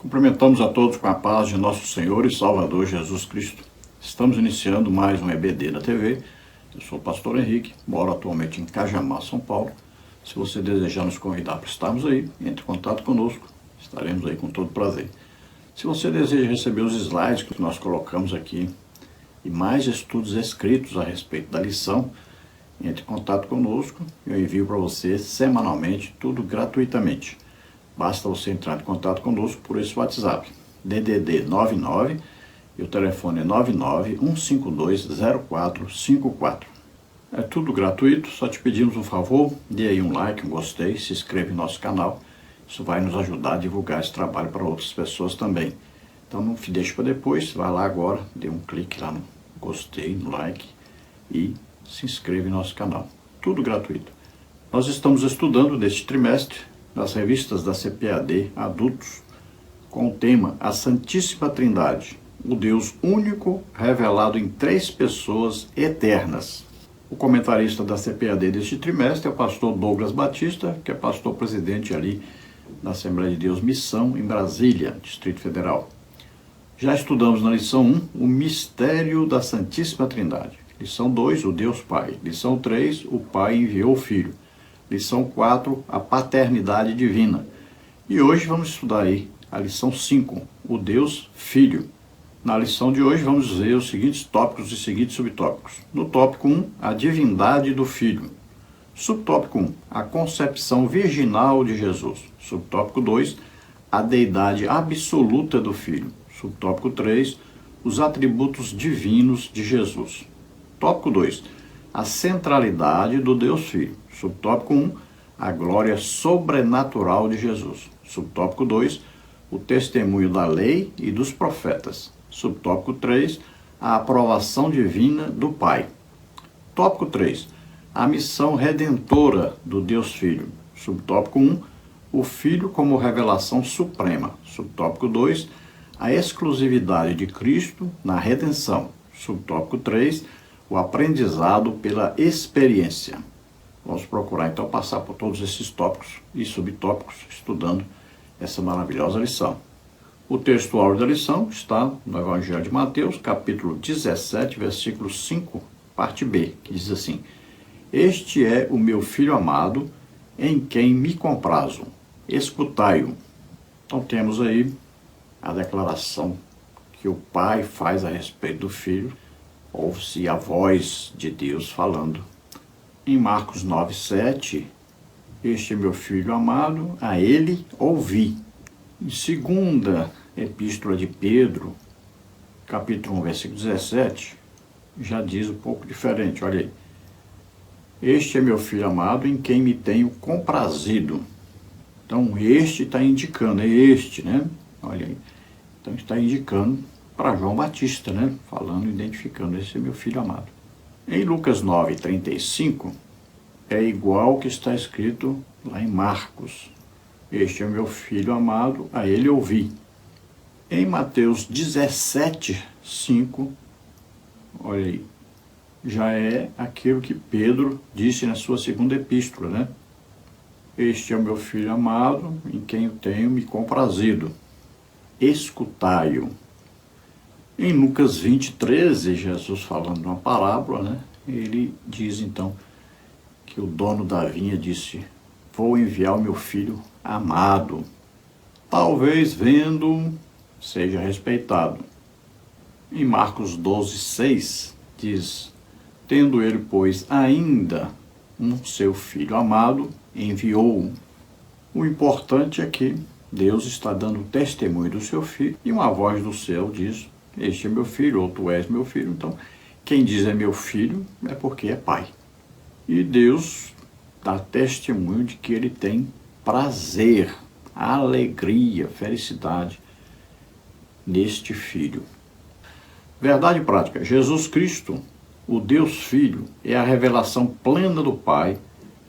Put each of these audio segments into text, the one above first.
Cumprimentamos a todos com a paz de nosso Senhor e Salvador Jesus Cristo. Estamos iniciando mais um EBD da TV. Eu sou o pastor Henrique, moro atualmente em Cajamar, São Paulo. Se você desejar nos convidar para estarmos aí, entre em contato conosco, estaremos aí com todo prazer. Se você deseja receber os slides que nós colocamos aqui e mais estudos escritos a respeito da lição, entre em contato conosco, eu envio para você semanalmente, tudo gratuitamente. Basta você entrar em contato conosco por esse WhatsApp, DDD 99, e o telefone é 991520454. É tudo gratuito, só te pedimos um favor, dê aí um like, um gostei, se inscreva em nosso canal. Isso vai nos ajudar a divulgar esse trabalho para outras pessoas também. Então não deixe para depois, vai lá agora, dê um clique lá no gostei, no like e se inscreva em nosso canal. Tudo gratuito. Nós estamos estudando neste trimestre nas revistas da CPAD Adultos com o tema A Santíssima Trindade, o Deus único revelado em três pessoas eternas. O comentarista da CPAD deste trimestre é o pastor Douglas Batista, que é pastor presidente ali da Assembleia de Deus Missão em Brasília, Distrito Federal. Já estudamos na lição 1 o mistério da Santíssima Trindade. Lição 2, o Deus Pai. Lição 3, o Pai enviou o Filho. Lição 4, a paternidade divina. E hoje vamos estudar aí a lição 5, o Deus Filho. Na lição de hoje vamos ver os seguintes tópicos e seguintes subtópicos. No tópico 1, a divindade do Filho. Subtópico 1, a concepção virginal de Jesus. Subtópico 2, a deidade absoluta do Filho. Subtópico 3, os atributos divinos de Jesus. Tópico 2, a centralidade do Deus Filho. Subtópico 1, a glória sobrenatural de Jesus. Subtópico 2, o testemunho da lei e dos profetas. Subtópico 3, a aprovação divina do Pai. Tópico 3, a missão redentora do Deus Filho. Subtópico 1, o Filho como revelação suprema. Subtópico 2, a exclusividade de Cristo na redenção. Subtópico 3, o aprendizado pela experiência. Vamos procurar então passar por todos esses tópicos e subtópicos, estudando essa maravilhosa lição. O texto áureo da lição está no Evangelho de Mateus, capítulo 17, versículo 5, parte B, que diz assim: Este é o meu Filho amado, em quem me comprazo, escutai-o. Então temos aí a declaração que o Pai faz a respeito do Filho. Ouve-se a voz de Deus falando. Em Marcos 9, 7, este é meu Filho amado, a ele ouvi. Em segunda epístola de Pedro, capítulo 1, versículo 17, já diz um pouco diferente, olha aí. Este é meu Filho amado, em quem me tenho comprazido. Então, este está indicando, é este, né? Olha aí. Então, está indicando para João Batista, né? Falando, identificando, esse é meu Filho amado. Em Lucas 9, 35, é igual ao que está escrito lá em Marcos. Este é o meu Filho amado, a ele ouvi. Em Mateus 17, 5, olha aí, já é aquilo que Pedro disse na sua segunda epístola, né? Este é o meu Filho amado, em quem eu tenho me comprazido. Escutai-o. Em Lucas 20, 13, Jesus falando uma parábola, né? Ele diz então que o dono da vinha disse: vou enviar o meu filho amado. Talvez vendo seja respeitado. Em Marcos 12, 6, diz: tendo ele, pois, ainda um seu filho amado, enviou-o. O importante é que Deus está dando testemunho do seu filho e uma voz do céu diz: este é meu filho, ou tu és meu filho. Então, quem diz é meu filho é porque é pai. E Deus dá testemunho de que ele tem prazer, alegria, felicidade neste filho. Verdade prática: Jesus Cristo, o Deus Filho, é a revelação plena do Pai,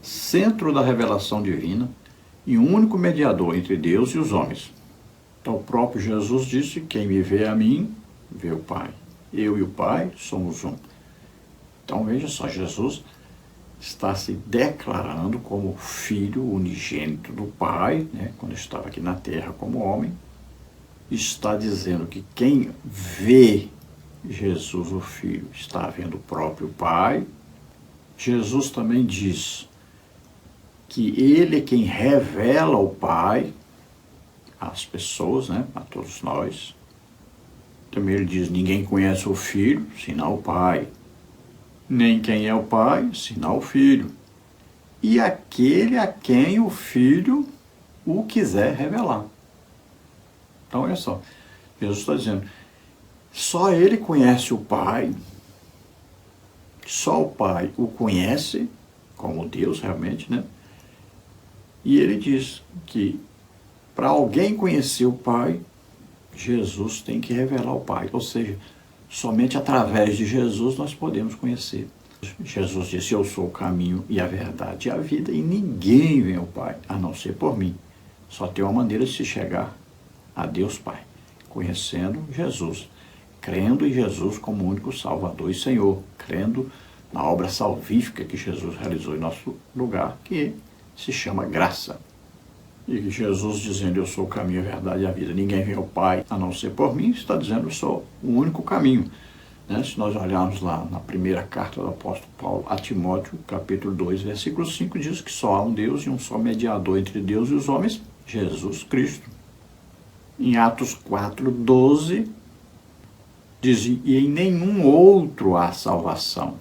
centro da revelação divina e um único mediador entre Deus e os homens. Então, o próprio Jesus disse: quem me vê a mim, vê o Pai. Eu e o Pai somos um. Então, veja só, Jesus está se declarando como filho unigênito do Pai, né, quando estava aqui na terra como homem, está dizendo que quem vê Jesus, o Filho, está vendo o próprio Pai. Jesus também diz que ele é quem revela o Pai às pessoas, né? A todos nós. Também ele diz, ninguém conhece o Filho, senão o Pai. Nem quem é o Pai, senão o Filho. E aquele a quem o Filho o quiser revelar. Então, olha só, Jesus está dizendo, só ele conhece o Pai, só o Pai o conhece, como Deus realmente, né? E ele diz que para alguém conhecer o Pai, Jesus tem que revelar o Pai. Ou seja, somente através de Jesus nós podemos conhecer. Jesus disse, eu sou o caminho e a verdade e a vida, e ninguém vem ao Pai, a não ser por mim. Só tem uma maneira de se chegar a Deus Pai, conhecendo Jesus, crendo em Jesus como único Salvador e Senhor, crendo na obra salvífica que Jesus realizou em nosso lugar, que se chama graça. E Jesus dizendo, eu sou o caminho, a verdade e a vida, ninguém vem ao Pai a não ser por mim, está dizendo, eu sou o único caminho. Né? Se nós olharmos lá na primeira carta do apóstolo Paulo a Timóteo, capítulo 2, versículo 5, diz que só há um Deus e um só mediador entre Deus e os homens, Jesus Cristo. Em Atos 4:12, diz, e em nenhum outro há salvação,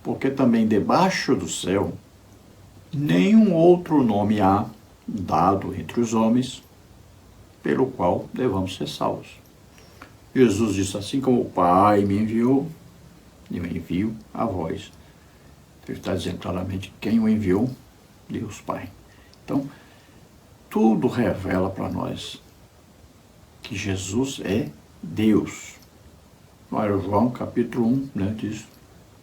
porque também debaixo do céu nenhum outro nome há dado entre os homens, pelo qual devamos ser salvos. Jesus disse, assim como o Pai me enviou, eu envio a vós. Ele está dizendo claramente quem o enviou, Deus Pai. Então, tudo revela para nós que Jesus é Deus. Olha, João capítulo 1, né, diz,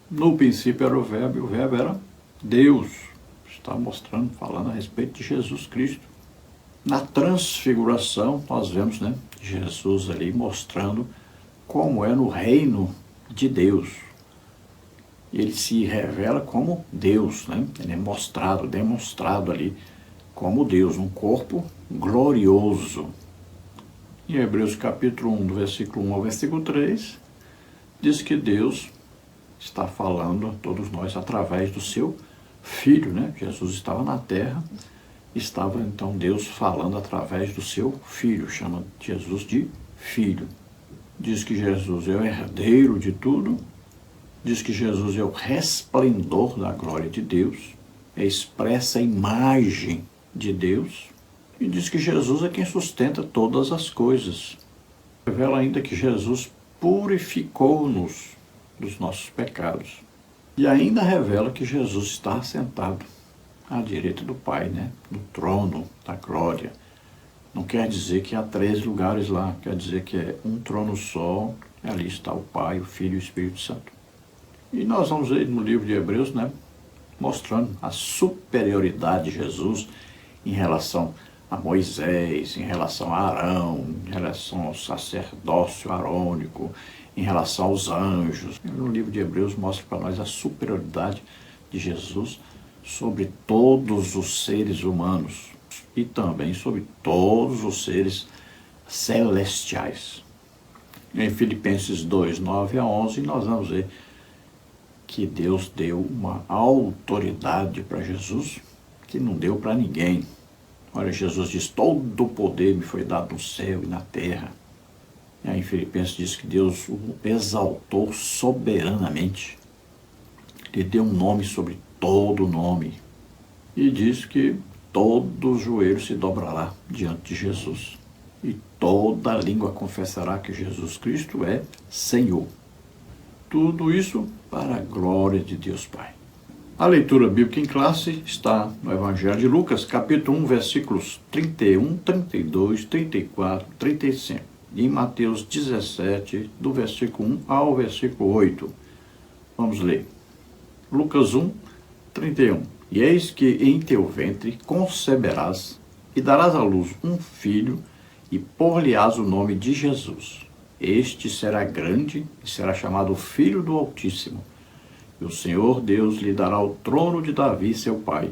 no princípio era o Verbo, e o Verbo era Deus. Está mostrando, falando a respeito de Jesus Cristo. Na transfiguração, nós vemos, né, Jesus ali mostrando como é no reino de Deus. Ele se revela como Deus, né? Ele é mostrado, demonstrado ali como Deus, um corpo glorioso. Em Hebreus capítulo 1, do versículo 1 ao versículo 3, diz que Deus está falando a todos nós através do seu Filho, né? Jesus estava na terra, estava então Deus falando através do seu Filho, chama Jesus de Filho. Diz que Jesus é o herdeiro de tudo, diz que Jesus é o resplendor da glória de Deus, é expressa a imagem de Deus, e diz que Jesus é quem sustenta todas as coisas. Revela ainda que Jesus purificou-nos dos nossos pecados. E ainda revela que Jesus está sentado à direita do Pai, né? No trono da glória. Não quer dizer que há 13 lugares lá, quer dizer que é um trono só, e ali está o Pai, o Filho e o Espírito Santo. E nós vamos ver no livro de Hebreus, né? Mostrando a superioridade de Jesus em relação a Moisés, em relação a Arão, em relação ao sacerdócio arônico, em relação aos anjos. No livro de Hebreus mostra para nós a superioridade de Jesus sobre todos os seres humanos e também sobre todos os seres celestiais. Em Filipenses 2, 9 a 11, nós vamos ver que Deus deu uma autoridade para Jesus que não deu para ninguém. Olha, Jesus diz, todo o poder me foi dado no céu e na terra. E aí em Filipenses diz que Deus o exaltou soberanamente. Ele deu um nome sobre todo nome. E diz que todo joelho se dobrará diante de Jesus. E toda língua confessará que Jesus Cristo é Senhor. Tudo isso para a glória de Deus Pai. A leitura bíblica em classe está no Evangelho de Lucas, capítulo 1, versículos 31, 32, 34, 35. E em Mateus 17, do versículo 1 ao versículo 8. Vamos ler. Lucas 1, 31. E eis que em teu ventre conceberás e darás à luz um filho, e por-lhe-ás o nome de Jesus. Este será grande e será chamado Filho do Altíssimo. E o Senhor Deus lhe dará o trono de Davi, seu pai.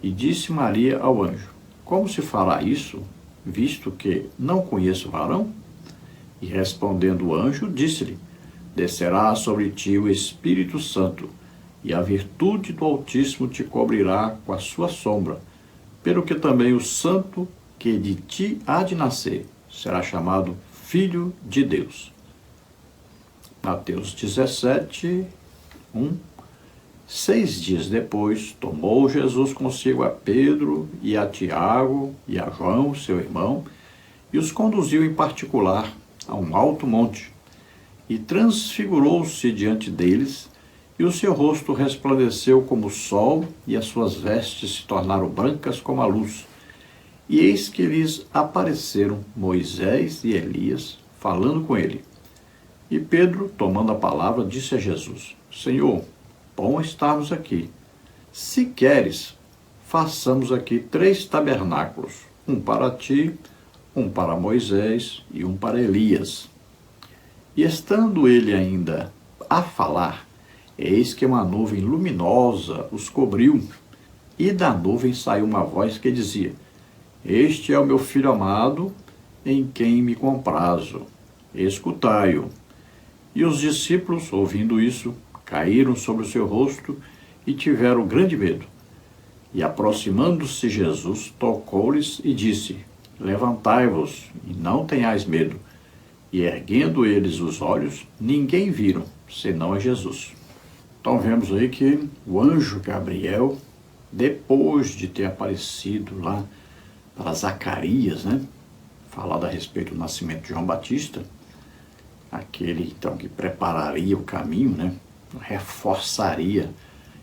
E disse Maria ao anjo, como se fará isso, visto que não conheço varão? E respondendo o anjo, disse-lhe: Descerá sobre ti o Espírito Santo, e a virtude do Altíssimo te cobrirá com a sua sombra, pelo que também o santo que de ti há de nascer será chamado Filho de Deus. Mateus 17, 1. 6 dias depois, tomou Jesus consigo a Pedro e a Tiago e a João, seu irmão, e os conduziu em particular a um alto monte, e transfigurou-se diante deles, e o seu rosto resplandeceu como o sol, e as suas vestes se tornaram brancas como a luz. E eis que lhes apareceram Moisés e Elias, falando com ele. E Pedro, tomando a palavra, disse a Jesus: Senhor, bom estarmos aqui. Se queres, façamos aqui 3 tabernáculos, um para ti, um para Moisés e um para Elias. E estando ele ainda a falar, eis que uma nuvem luminosa os cobriu, e da nuvem saiu uma voz que dizia: Este é o meu filho amado, em quem me comprazo. Escutai-o. E os discípulos, ouvindo isso, caíram sobre o seu rosto e tiveram grande medo. E aproximando-se Jesus, tocou-lhes e disse: Levantai-vos e não tenhais medo. E erguendo eles os olhos, ninguém viram, senão a Jesus. Então vemos aí que o anjo Gabriel, depois de ter aparecido lá para Zacarias, falado a respeito do nascimento de João Batista, aquele então que prepararia o caminho, reforçaria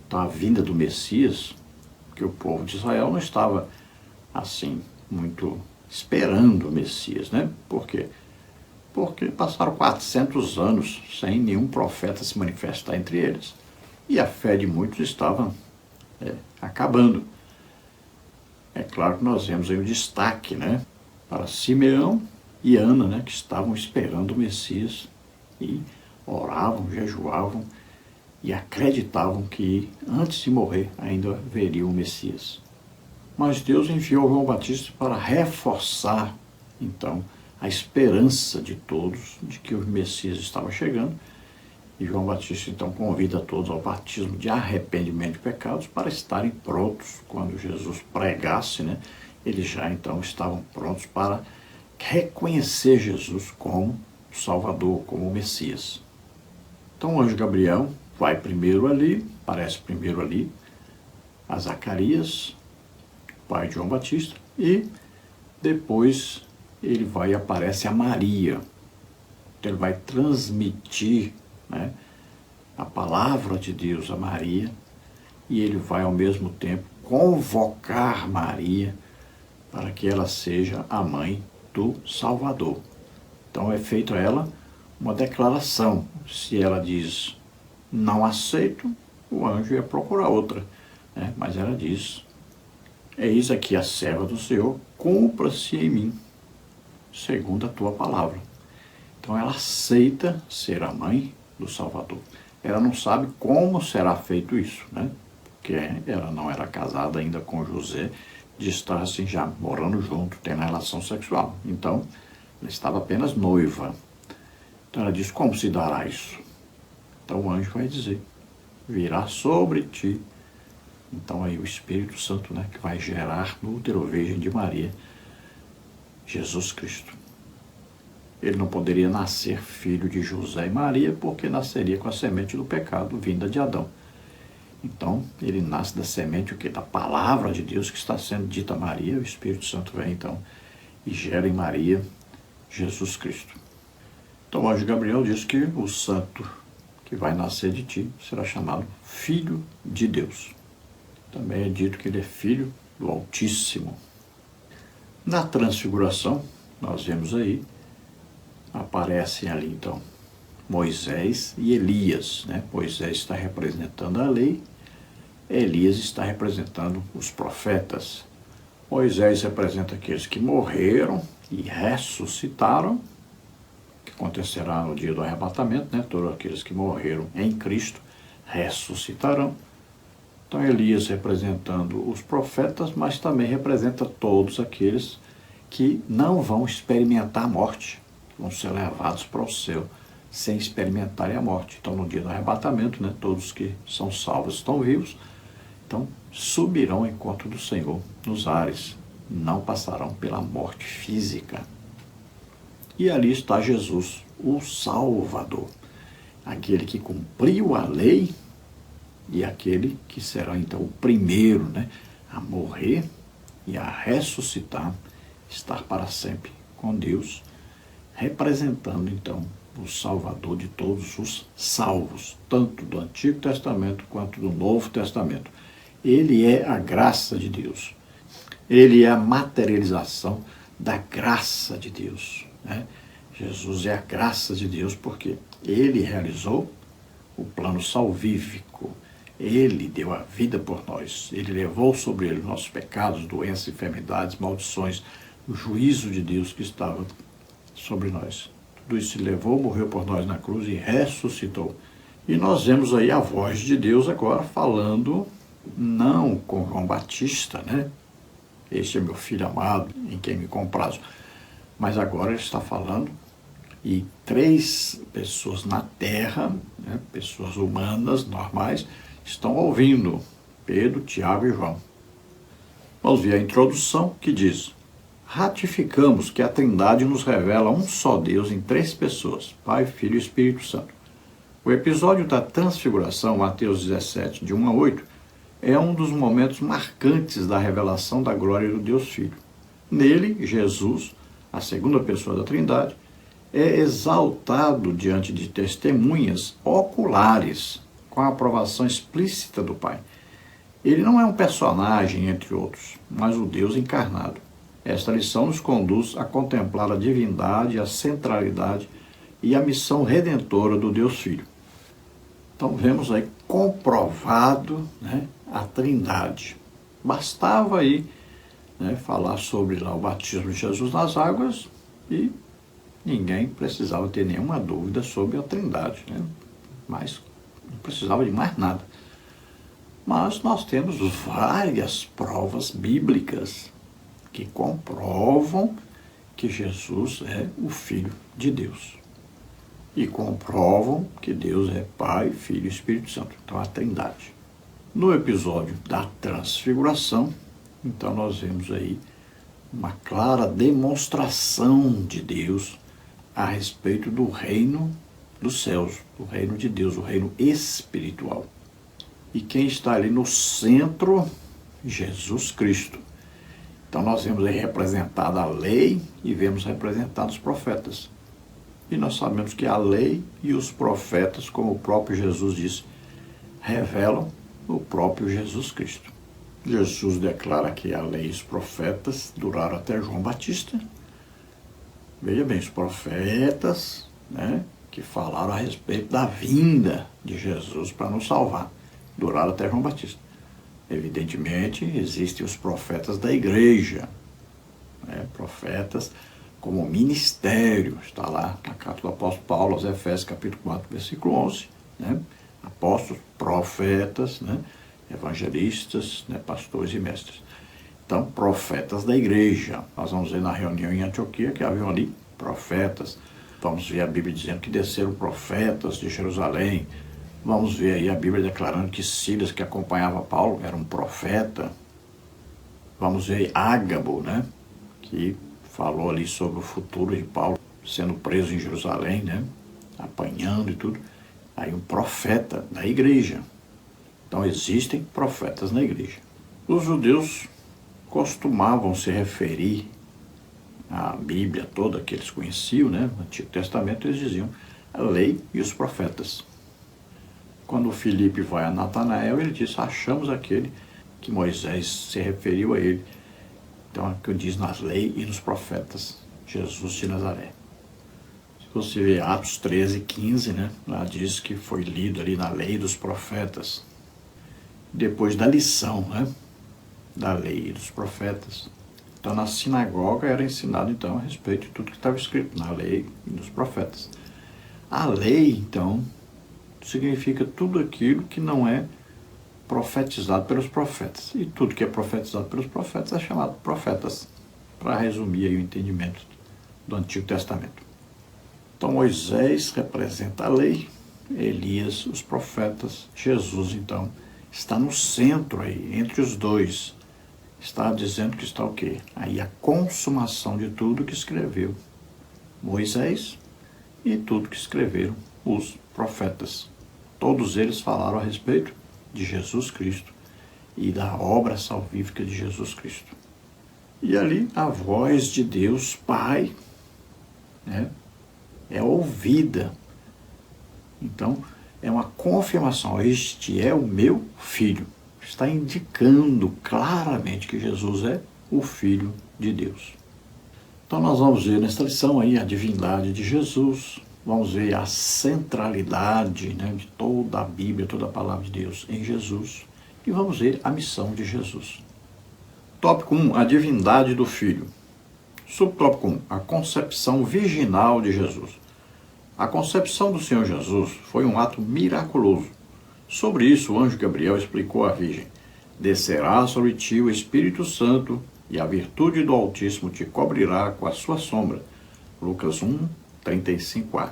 então a vinda do Messias, que o povo de Israel não estava assim muito esperando o Messias, Por quê? Porque passaram 400 anos sem nenhum profeta se manifestar entre eles, e a fé de muitos estava acabando. É claro que nós vemos aí o destaque, para Simeão e Ana, que estavam esperando o Messias e oravam, jejuavam e acreditavam que antes de morrer ainda veria o Messias. Mas Deus enviou João Batista para reforçar, então, a esperança de todos de que o Messias estava chegando. E João Batista, então, convida todos ao batismo de arrependimento de pecados para estarem prontos quando Jesus pregasse, Eles já, então, estavam prontos para reconhecer Jesus como Salvador, como o Messias. Então o anjo Gabriel vai primeiro ali, aparece primeiro ali a Zacarias, pai de João Batista, e depois ele vai e aparece a Maria. Então ele vai transmitir a palavra de Deus a Maria, e ele vai ao mesmo tempo convocar Maria para que ela seja a mãe do Salvador. Então é feito a ela uma declaração. Se ela diz não aceito, o anjo ia procurar outra, mas ela diz: eis aqui a serva do Senhor, cumpra-se em mim segundo a tua palavra. Então ela aceita ser a mãe do Salvador. Ela não sabe como será feito isso, porque ela não era casada ainda com José, de estar assim já morando junto, tendo relação sexual. Então ela estava apenas noiva. Então ela diz: como se dará isso? Então o anjo vai dizer: virá sobre ti. Então aí o Espírito Santo, que vai gerar no útero virgem de Maria Jesus Cristo. Ele não poderia nascer filho de José e Maria, porque nasceria com a semente do pecado vinda de Adão. Então ele nasce da semente da palavra de Deus que está sendo dita a Maria. O Espírito Santo vem então e gera em Maria Jesus Cristo. Então o anjo Gabriel diz que o santo que vai nascer de ti será chamado Filho de Deus. Também é dito que ele é filho do Altíssimo. Na transfiguração, nós vemos aí, aparecem ali então Moisés e Elias. Moisés está representando a lei, Elias está representando os profetas. Moisés representa aqueles que morreram e ressuscitaram, que acontecerá no dia do arrebatamento, todos aqueles que morreram em Cristo ressuscitarão. Então Elias representando os profetas, mas também representa todos aqueles que não vão experimentar a morte, vão ser levados para o céu sem experimentarem a morte. Então, no dia do arrebatamento, né, todos que são salvos estão vivos, então subirão ao encontro do Senhor nos ares, não passarão pela morte física. E ali está Jesus, o Salvador, aquele que cumpriu a lei e aquele que será então o primeiro, né, a morrer e a ressuscitar, estar para sempre com Deus, representando então o Salvador de todos os salvos, tanto do Antigo Testamento quanto do Novo Testamento. Ele é a graça de Deus. Ele é a materialização da graça de Deus, né? Jesus é a graça de Deus porque ele realizou o plano salvífico. Ele deu a vida por nós. Ele levou sobre ele nossos pecados, doenças, enfermidades, maldições, o juízo de Deus que estava sobre nós. Tudo isso ele levou, morreu por nós na cruz e ressuscitou. E nós vemos aí a voz de Deus agora falando, não com João Batista, né? Este é meu filho amado, em quem me comprazo. Mas agora ele está falando e 3 pessoas na terra, né, pessoas humanas, normais, estão ouvindo, Pedro, Tiago e João. Vamos ver a introdução que diz: ratificamos que a Trindade nos revela um só Deus em 3 pessoas, Pai, Filho e Espírito Santo. O episódio da transfiguração, Mateus 17, de 1 a 8, é um dos momentos marcantes da revelação da glória do Deus Filho. Nele, Jesus, a segunda pessoa da Trindade, é exaltado diante de testemunhas oculares, com a aprovação explícita do Pai. Ele não é um personagem entre outros, mas o Deus encarnado. Esta lição nos conduz a contemplar a divindade, a centralidade e a missão redentora do Deus Filho. Então vemos aí comprovado, né, a Trindade. Bastava aí, né, falar sobre lá o batismo de Jesus nas águas e ninguém precisava ter nenhuma dúvida sobre a Trindade, né? Mas não precisava de mais nada. Mas nós temos várias provas bíblicas que comprovam que Jesus é o Filho de Deus. E comprovam que Deus é Pai, Filho e Espírito Santo. Então, a Trindade. No episódio da Transfiguração, então nós vemos aí uma clara demonstração de Deus a respeito do reino dos céus, do reino de Deus, o reino espiritual. E quem está ali no centro? Jesus Cristo. Então nós vemos aí representada a lei e vemos representados os profetas. E nós sabemos que a lei e os profetas, como o próprio Jesus disse, revelam o próprio Jesus Cristo. Jesus declara que a lei e os profetas duraram até João Batista. Veja bem, os profetas, né, que falaram a respeito da vinda de Jesus para nos salvar, duraram até João Batista. Evidentemente, existem os profetas da igreja, né, profetas como ministério, está lá na carta do apóstolo Paulo aos Efésios, capítulo 4, versículo 11, né, apóstolos, profetas, né, evangelistas, né, pastores e mestres. Então, profetas da igreja. Nós vamos ver na reunião em Antioquia que haviam ali profetas. Vamos ver a Bíblia dizendo que desceram profetas de Jerusalém. Vamos ver aí a Bíblia declarando que Silas, que acompanhava Paulo, era um profeta. Vamos ver Ágabo, né, que falou ali sobre o futuro de Paulo sendo preso em Jerusalém, né, apanhando e tudo. Aí um profeta da igreja. Então existem profetas na igreja. Os judeus costumavam se referir à Bíblia toda que eles conheciam, né, no Antigo Testamento, eles diziam a lei e os profetas. Quando Filipe vai a Natanael, ele diz: achamos aquele que Moisés se referiu a ele. Então, é o que diz nas leis e nos profetas, Jesus de Nazaré. Se você vê Atos 13, 15, né, lá diz que foi lido ali na lei dos profetas. Depois da lição, né, da lei e dos profetas. Então, na sinagoga era ensinado, então, a respeito de tudo que estava escrito na lei e nos profetas. A lei, então, significa tudo aquilo que não é profetizado pelos profetas. E tudo que é profetizado pelos profetas é chamado profetas. para resumir aí o entendimento do Antigo Testamento. Então Moisés representa a lei, Elias os profetas, Jesus então está no centro aí, entre os dois. Está dizendo que está o quê? Aí a consumação de tudo que escreveu Moisés e tudo que escreveram os profetas. Todos eles falaram a respeito de Jesus Cristo e da obra salvífica de Jesus Cristo. E ali a voz de Deus Pai, né, é ouvida. Então, é uma confirmação. Este é o meu filho. Está indicando claramente que Jesus é o Filho de Deus. Então, nós vamos ver nesta lição aí a divindade de Jesus. Vamos ver a centralidade, né, de toda a Bíblia, toda a palavra de Deus em Jesus. E vamos ver a missão de Jesus. Tópico 1, a divindade do Filho. Subtópico 1, a concepção virginal de Jesus. A concepção do Senhor Jesus foi um ato miraculoso. Sobre isso, o anjo Gabriel explicou à Virgem: descerá sobre ti o Espírito Santo, e a virtude do Altíssimo te cobrirá com a sua sombra. Lucas 1, 35a.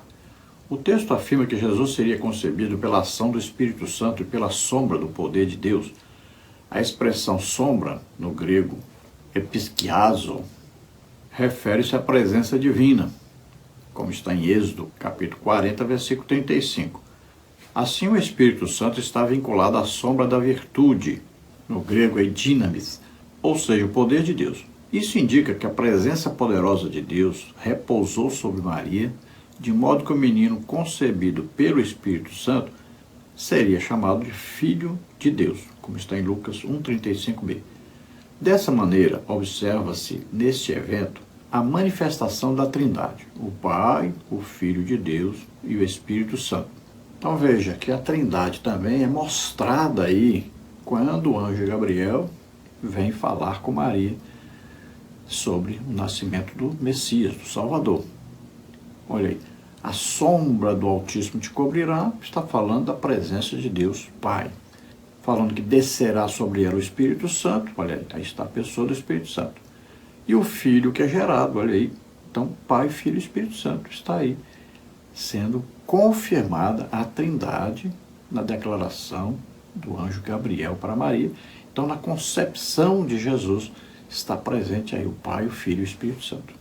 O texto afirma que Jesus seria concebido pela ação do Espírito Santo e pela sombra do poder de Deus. A expressão sombra, no grego episkiazo, refere-se à presença divina, como está em Êxodo, capítulo 40, versículo 35. Assim, o Espírito Santo está vinculado à sombra da virtude, no grego é dinamis, ou seja, o poder de Deus. Isso indica que a presença poderosa de Deus repousou sobre Maria, de modo que o menino concebido pelo Espírito Santo seria chamado de Filho de Deus, como está em Lucas 1,35b. Dessa maneira, observa-se neste evento a manifestação da Trindade, o Pai, o Filho de Deus e o Espírito Santo. Então veja que a Trindade também é mostrada aí quando o anjo Gabriel vem falar com Maria sobre o nascimento do Messias, do Salvador. Olha aí, a sombra do Altíssimo te cobrirá, está falando da presença de Deus Pai. Falando que descerá sobre ela o Espírito Santo, olha aí, aí está a pessoa do Espírito Santo. E o Filho que é gerado, olha aí. Então, Pai, Filho e Espírito Santo está aí, sendo confirmada a Trindade na declaração do anjo Gabriel para Maria. Então, na concepção de Jesus, está presente aí o Pai, o Filho e o Espírito Santo.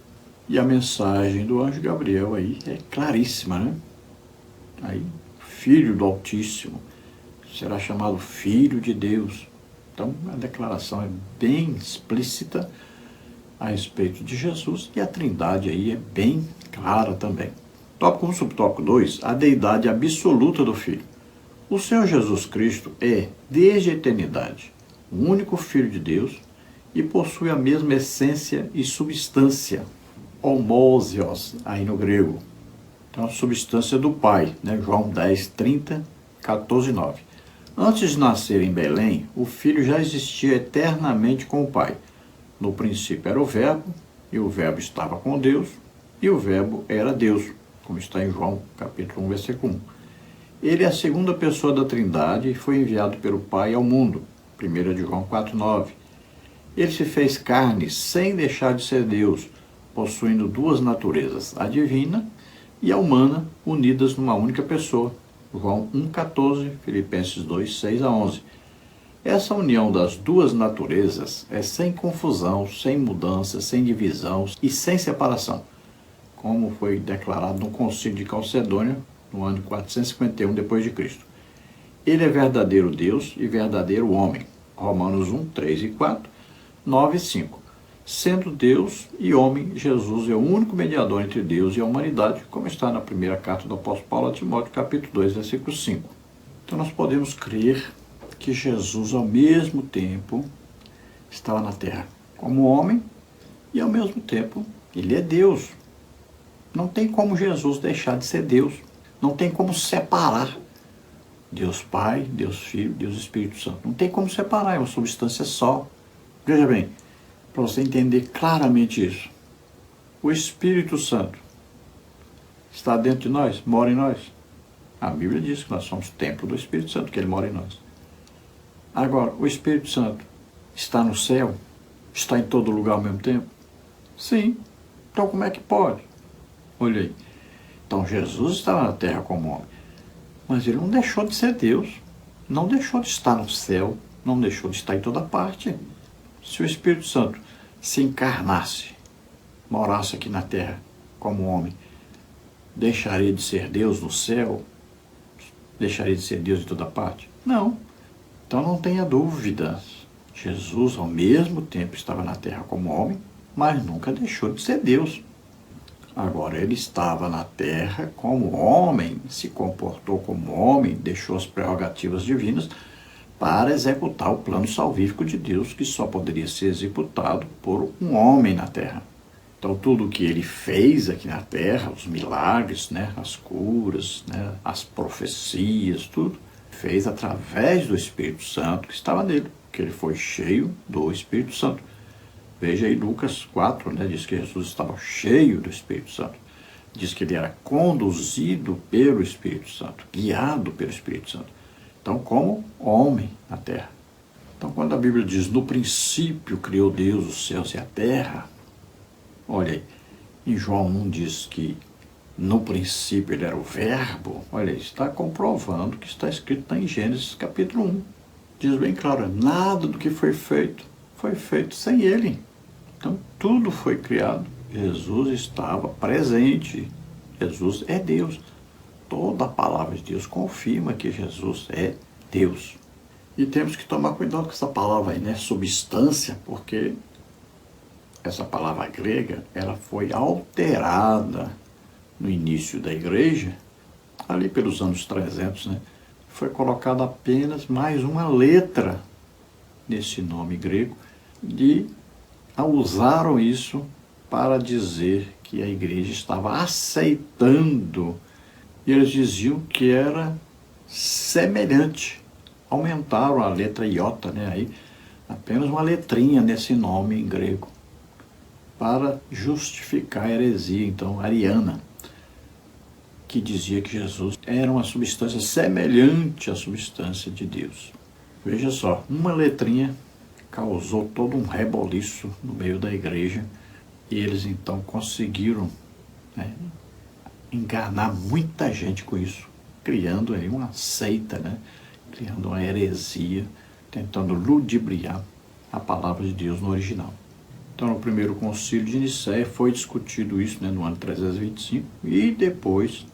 E a mensagem do anjo Gabriel aí é claríssima, né? Aí, Filho do Altíssimo, será chamado Filho de Deus. Então, a declaração é bem explícita a respeito de Jesus, e a Trindade aí é bem clara também. Tópico 1, subtópico 2, a deidade absoluta do Filho. O Senhor Jesus Cristo é, desde a eternidade, o único Filho de Deus e possui a mesma essência e substância, homousios, aí no grego. Então, a substância do Pai, né? João 10, 30, 14 e 9. Antes de nascer em Belém, o Filho já existia eternamente com o Pai. No princípio era o Verbo, e o Verbo estava com Deus, e o Verbo era Deus, como está em João, capítulo 1, versículo 1. Ele é a segunda pessoa da Trindade e foi enviado pelo Pai ao mundo, 1 de João 4, 9. Ele se fez carne sem deixar de ser Deus, possuindo duas naturezas, a divina e a humana, unidas numa única pessoa, João 1,14, Filipenses 2, 6 a 11. Essa união das duas naturezas é sem confusão, sem mudança, sem divisão e sem separação, como foi declarado no Concílio de Calcedônia, no ano de 451 d.C. Ele é verdadeiro Deus e verdadeiro homem, Romanos 1, 3 e 4, 9 e 5. Sendo Deus e homem, Jesus é o único mediador entre Deus e a humanidade, como está na primeira carta do apóstolo Paulo a Timóteo, capítulo 2, versículo 5. Então nós podemos crer que Jesus, ao mesmo tempo, estava na terra como homem e, ao mesmo tempo, ele é Deus. Não tem como Jesus deixar de ser Deus. Não tem como separar Deus Pai, Deus Filho, Deus Espírito Santo. Não tem como separar, é uma substância só. Veja bem, para você entender claramente isso, o Espírito Santo está dentro de nós, mora em nós. A Bíblia diz que nós somos templo do Espírito Santo, que ele mora em nós. Agora, o Espírito Santo está no céu, está em todo lugar ao mesmo tempo? Sim. Então como é que pode? Olha aí. Então Jesus estava na terra como homem, mas ele não deixou de ser Deus, não deixou de estar no céu, não deixou de estar em toda parte. Se o Espírito Santo se encarnasse, morasse aqui na terra como homem, deixaria de ser Deus no céu? Deixaria de ser Deus em toda parte? Não. Então não tenha dúvidas. Jesus, ao mesmo tempo, estava na terra como homem, mas nunca deixou de ser Deus. Agora, ele estava na terra como homem, se comportou como homem, deixou as prerrogativas divinas para executar o plano salvífico de Deus, que só poderia ser executado por um homem na terra. Então, tudo o que ele fez aqui na terra, os milagres, né, as curas, né, as profecias, tudo, fez através do Espírito Santo que estava nele, que ele foi cheio do Espírito Santo. Veja aí Lucas 4, né, diz que Jesus estava cheio do Espírito Santo. Diz que ele era conduzido pelo Espírito Santo, guiado pelo Espírito Santo. Então, como homem na terra. Então, quando a Bíblia diz, no princípio criou Deus os céus e a terra, olha aí, em João 1 diz que no princípio ele era o verbo, olha aí, está comprovando que está escrito em Gênesis capítulo 1. Diz bem claro, nada do que foi feito sem ele. Então, tudo foi criado. Jesus estava presente. Jesus é Deus. Toda a palavra de Deus confirma que Jesus é Deus. E temos que tomar cuidado com essa palavra aí, né? Substância, porque essa palavra grega, ela foi alterada no início da igreja, ali pelos anos 300, né? Foi colocada apenas mais uma letra nesse nome grego e usaram isso para dizer que a igreja estava aceitando, e eles diziam que era semelhante. Aumentaram a letra iota, né? Aí, apenas uma letrinha nesse nome em grego, para justificar a heresia, então, ariana, que dizia que Jesus era uma substância semelhante à substância de Deus. Veja só, uma letrinha causou todo um reboliço no meio da igreja, e eles então conseguiram, né, enganar muita gente com isso, criando aí uma seita, né, criando uma heresia, tentando ludibriar a palavra de Deus no original. Então, no primeiro concílio de Nicéia foi discutido isso, né, no ano 325, e depois,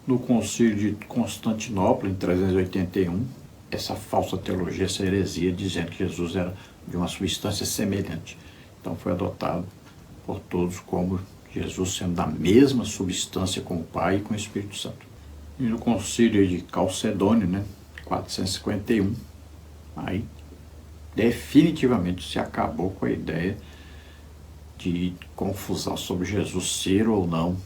no concílio de Constantinopla, em 381, essa falsa teologia, essa heresia, dizendo que Jesus era de uma substância semelhante. Então, foi adotado por todos como Jesus sendo da mesma substância com o Pai e com o Espírito Santo. E no concílio de Calcedônio, né, 451, aí definitivamente se acabou com a ideia de confusão sobre Jesus ser ou não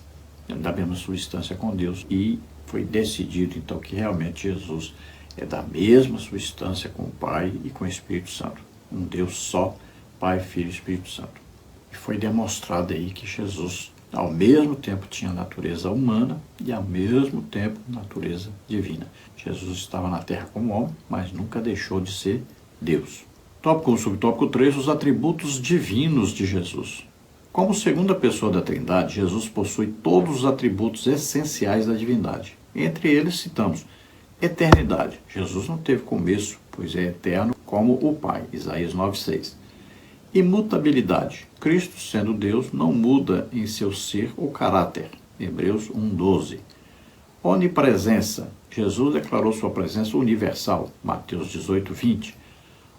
da mesma substância com Deus, e foi decidido então que realmente Jesus é da mesma substância com o Pai e com o Espírito Santo, um Deus só, Pai, Filho e Espírito Santo. E foi demonstrado aí que Jesus ao mesmo tempo tinha natureza humana e ao mesmo tempo natureza divina. Jesus estava na terra como homem, mas nunca deixou de ser Deus. Tópico 1, subtópico 3, os atributos divinos de Jesus. Como segunda pessoa da Trindade, Jesus possui todos os atributos essenciais da divindade. Entre eles citamos eternidade. Jesus não teve começo, pois é eterno como o Pai. Isaías 9,6. Imutabilidade. Cristo, sendo Deus, não muda em seu ser ou caráter. Hebreus 1,12. Onipresença. Jesus declarou sua presença universal. Mateus 18,20.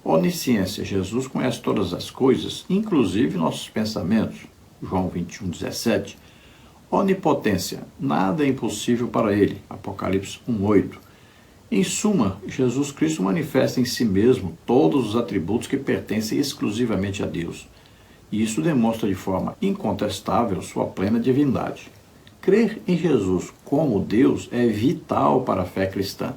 Onisciência. Jesus conhece todas as coisas, inclusive nossos pensamentos. João 21,17. Onipotência. Nada é impossível para ele. Apocalipse 1,8. Em suma, Jesus Cristo manifesta em si mesmo todos os atributos que pertencem exclusivamente a Deus. E isso demonstra de forma incontestável sua plena divindade. Crer em Jesus como Deus é vital para a fé cristã.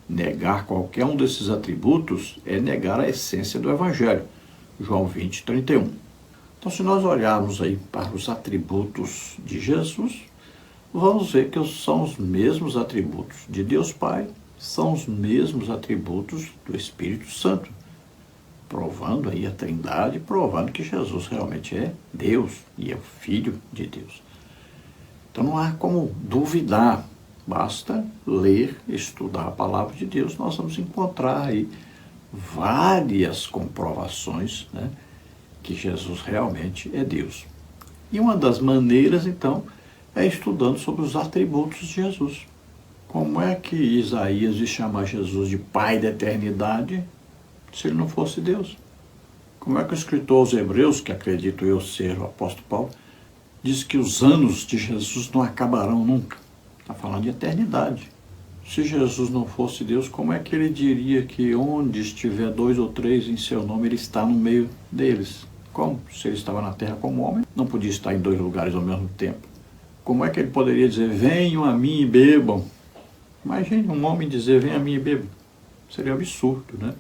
Negar qualquer um desses atributos é negar a essência do Evangelho. João 20:31. Então, se nós olharmos aí para os atributos de Jesus, vamos ver que são os mesmos atributos de Deus Pai, são os mesmos atributos do Espírito Santo. provando aí a Trindade, provando que Jesus realmente é Deus e é o Filho de Deus. Então não há como duvidar, basta ler, estudar a palavra de Deus, nós vamos encontrar aí várias comprovações, né, que Jesus realmente é Deus. E uma das maneiras, então, é estudando sobre os atributos de Jesus. Como é que Isaías ia chamar Jesus de Pai da eternidade se ele não fosse Deus? Como é que o escritor aos Hebreus, que acredito eu ser o apóstolo Paulo, diz que os anos de Jesus não acabarão nunca? Está falando de eternidade. Se Jesus não fosse Deus, como é que ele diria que onde estiver 2 ou 3 em seu nome, ele está no meio deles? Como? Se ele estava na terra como homem, não podia estar em 2 lugares ao mesmo tempo. Como é que ele poderia dizer, venham a mim e bebam? Imagine um homem dizer, venham a mim e bebam. Seria absurdo, né?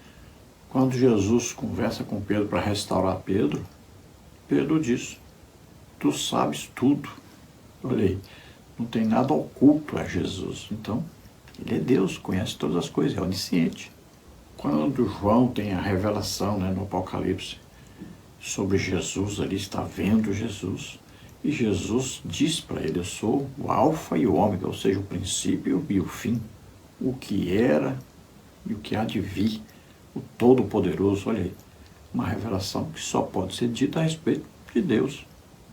Quando Jesus conversa com Pedro para restaurar Pedro, Pedro diz, tu sabes tudo. Olha aí, não tem nada oculto a Jesus. Então, ele é Deus, conhece todas as coisas, é onisciente. Quando João tem a revelação, né, no Apocalipse sobre Jesus, ali está vendo Jesus, e Jesus diz para ele, eu sou o alfa e o ômega, ou seja, o princípio e o fim, o que era e o que há de vir, o Todo-Poderoso. Olha aí, uma revelação que só pode ser dita a respeito de Deus.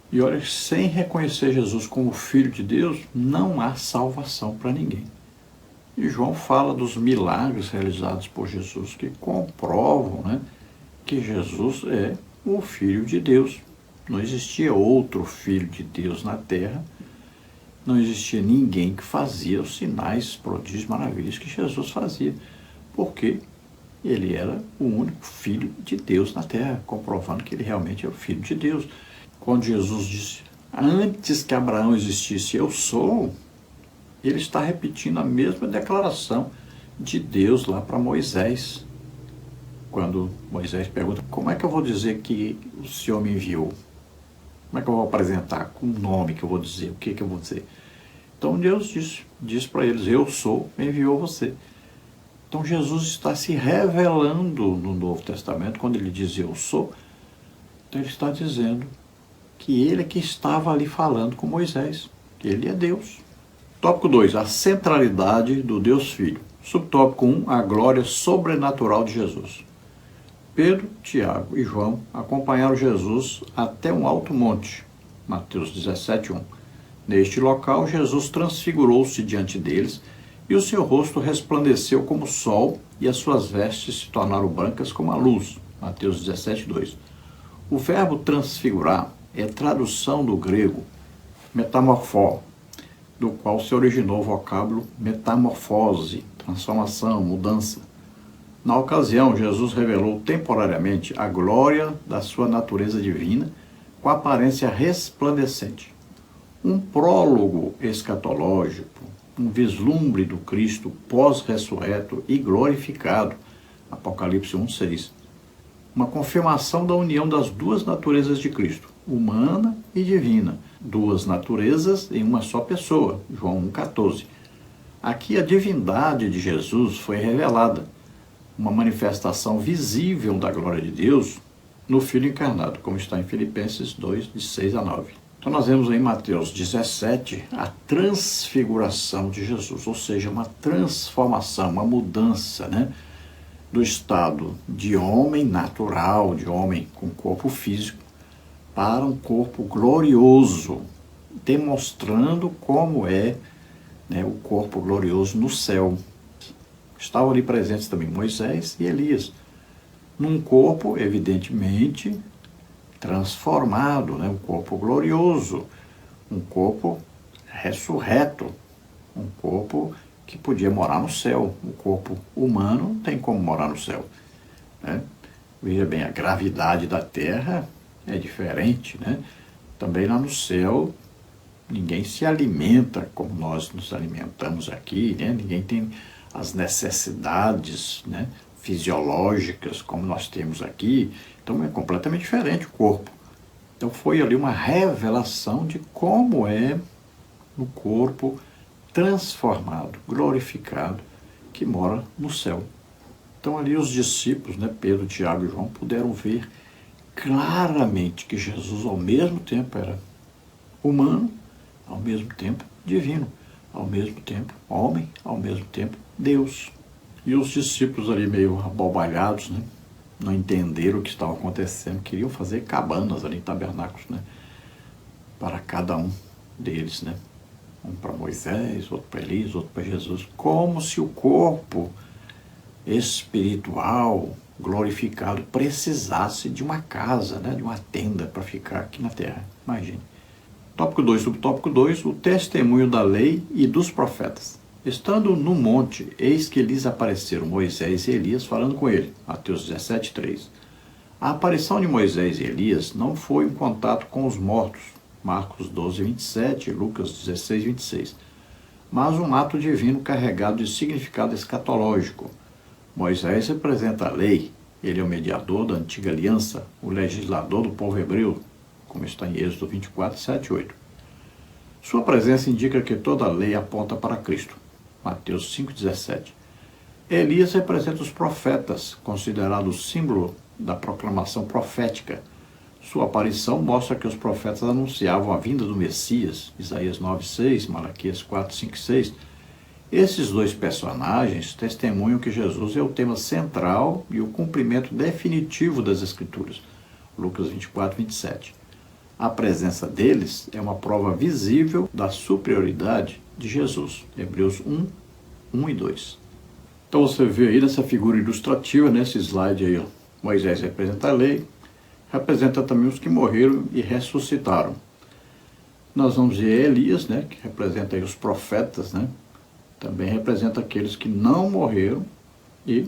E olha, sem reconhecer Jesus como Filho de Deus, não há salvação para ninguém. E João fala dos milagres realizados por Jesus que comprovam, né, que Jesus é o Filho de Deus. Não existia outro Filho de Deus na terra, não existia ninguém que fazia os sinais, prodígios, maravilhas que Jesus fazia, porque ele era o único Filho de Deus na terra, comprovando que ele realmente é o Filho de Deus. Quando Jesus disse, antes que Abraão existisse, eu sou, ele está repetindo a mesma declaração de Deus lá para Moisés. Quando Moisés pergunta, como é que eu vou dizer que o Senhor me enviou? Como é que eu vou apresentar? Com o nome que eu vou dizer? O que eu vou dizer? Então Deus diz para eles, eu sou, enviou você. Então Jesus está se revelando no Novo Testamento, quando ele diz eu sou, então ele está dizendo que ele é que estava ali falando com Moisés, que ele é Deus. Tópico 2, a centralidade do Deus Filho. Subtópico 1, a glória sobrenatural de Jesus. Pedro, Tiago e João acompanharam Jesus até um alto monte, Mateus 17:1. Neste local, Jesus transfigurou-se diante deles e o seu rosto resplandeceu como o sol e as suas vestes se tornaram brancas como a luz, Mateus 17:2. O verbo transfigurar é tradução do grego metamorfó, do qual se originou o vocábulo metamorfose, transformação, mudança. Na ocasião, Jesus revelou temporariamente a glória da sua natureza divina com aparência resplandecente. Um prólogo escatológico, um vislumbre do Cristo pós-ressurreto e glorificado, Apocalipse 1:6. Uma confirmação da união das duas naturezas de Cristo, humana e divina, duas naturezas em uma só pessoa, João 1:14. Aqui a divindade de Jesus foi revelada, uma manifestação visível da glória de Deus no Filho encarnado, como está em Filipenses 2, de 6-9. Então nós vemos em Mateus 17 a transfiguração de Jesus, ou seja, uma transformação, uma mudança, né, do estado de homem natural, de homem com corpo físico, para um corpo glorioso, demonstrando como é, né, o corpo glorioso no céu. Estavam ali presentes também Moisés e Elias, num corpo, evidentemente, transformado, né? Um corpo glorioso, um corpo ressurreto, um corpo que podia morar no céu. O corpo humano não tem como morar no céu, né? Veja bem, a gravidade da Terra é diferente, né? Também lá no céu, ninguém se alimenta como nós nos alimentamos aqui, né? Ninguém tem as necessidades, né, fisiológicas como nós temos aqui. Então é completamente diferente o corpo. Então foi ali uma revelação de como é o corpo transformado, glorificado, que mora no céu. Então ali os discípulos, né, Pedro, Tiago e João, puderam ver claramente que Jesus ao mesmo tempo era humano, ao mesmo tempo divino, ao mesmo tempo homem, ao mesmo tempo Deus. E os discípulos ali meio abobalhados, né, não entenderam o que estava acontecendo, queriam fazer cabanas ali em tabernáculos, né, para cada um deles, né? Um para Moisés, outro para Elias, outro para Jesus, como se o corpo espiritual glorificado precisasse de uma casa, né, de uma tenda para ficar aqui na terra. Imagine. Tópico 2, subtópico 2, o testemunho da lei e dos profetas. Estando no monte, eis que lhes apareceram Moisés e Elias falando com ele. Mateus 17, 3. A aparição de Moisés e Elias não foi um contato com os mortos. Marcos 12, 27, Lucas 16, 26. Mas um ato divino carregado de significado escatológico. Moisés representa a lei, ele é o mediador da antiga aliança, o legislador do povo hebreu, como está em Êxodo 24, 7 e 8. Sua presença indica que toda a lei aponta para Cristo. Mateus 5, 17. Elias representa os profetas, considerado o símbolo da proclamação profética. Sua aparição mostra que os profetas anunciavam a vinda do Messias, Isaías 9, 6, Malaquias 4, 5 e 6. Esses dois personagens testemunham que Jesus é o tema central e o cumprimento definitivo das Escrituras, Lucas 24, 27. A presença deles é uma prova visível da superioridade de Jesus, Hebreus 1, 1 e 2. Então você vê aí nessa figura ilustrativa, nesse slide aí, ó, Moisés representa a lei, representa também os que morreram e ressuscitaram. Nós vamos ver Elias, né, que representa aí os profetas, né, também representa aqueles que não morreram e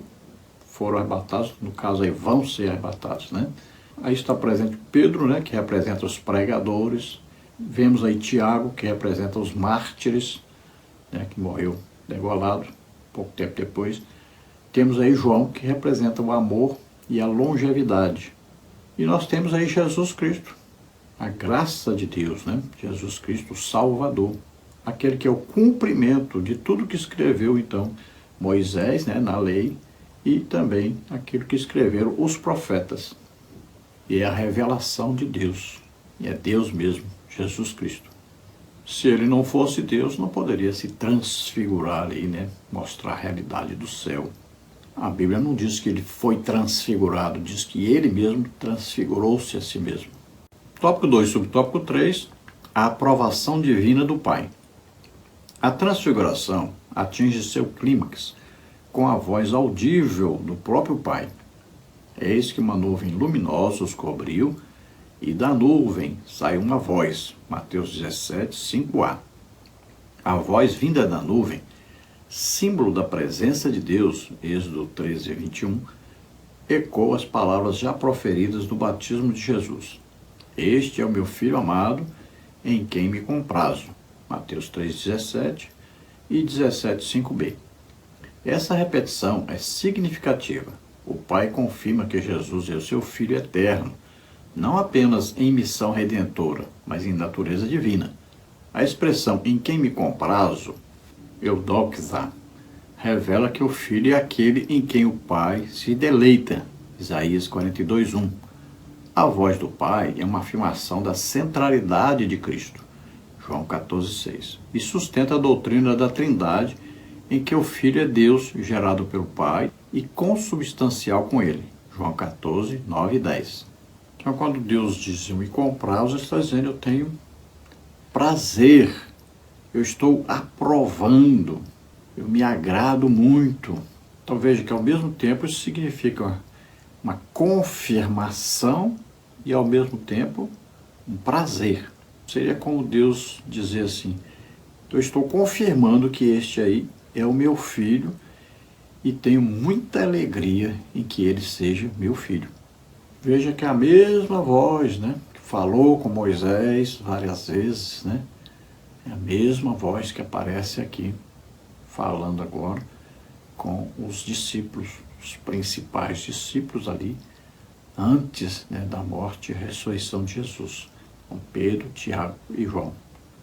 foram arrebatados, no caso aí vão ser arrebatados, né. Aí está presente Pedro, né, que representa os pregadores. Vemos aí Tiago, que representa os mártires, né, que morreu degolado pouco tempo depois. Temos aí João, que representa o amor e a longevidade. E nós temos aí Jesus Cristo, a graça de Deus, né? Jesus Cristo, o Salvador, aquele que é o cumprimento de tudo que escreveu, então, Moisés, né, na lei, e também aquilo que escreveram os profetas. E é a revelação de Deus, e é Deus mesmo, Jesus Cristo. Se ele não fosse Deus, não poderia se transfigurar ali, né? Mostrar a realidade do céu. A Bíblia não diz que ele foi transfigurado, diz que ele mesmo transfigurou-se a si mesmo. Tópico 2, subtópico 3, a aprovação divina do Pai. A transfiguração atinge seu clímax com a voz audível do próprio Pai. Eis que uma nuvem luminosa os cobriu, e da nuvem saiu uma voz. Mateus 17, 5a. A voz vinda da nuvem, símbolo da presença de Deus, Êxodo 13, 21, ecoa as palavras já proferidas no batismo de Jesus. Este é o meu Filho amado, em quem me comprazo. Mateus 3, 17 e 17, 5b. Essa repetição é significativa. O Pai confirma que Jesus é o seu Filho eterno, não apenas em missão redentora, mas em natureza divina. A expressão em quem me comprazo, eudoxa, revela que o Filho é aquele em quem o Pai se deleita. Isaías 42, 1. A voz do Pai é uma afirmação da centralidade de Cristo. João 14, 6. E sustenta a doutrina da Trindade, em que o Filho é Deus gerado pelo Pai e consubstancial com ele. João 14, 9 e 10. Então, quando Deus diz, eu me comprazo, ele está dizendo, eu tenho prazer, eu estou aprovando, eu me agrado muito. Então, veja que ao mesmo tempo isso significa uma confirmação e ao mesmo tempo um prazer. Seria como Deus dizer assim, eu estou confirmando que este aí é o meu filho e tenho muita alegria em que ele seja meu filho. Veja que é a mesma voz, né, que falou com Moisés várias vezes, né, é a mesma voz que aparece aqui, falando agora com os discípulos, os principais discípulos ali, antes, né, da morte e ressurreição de Jesus, com Pedro, Tiago e João.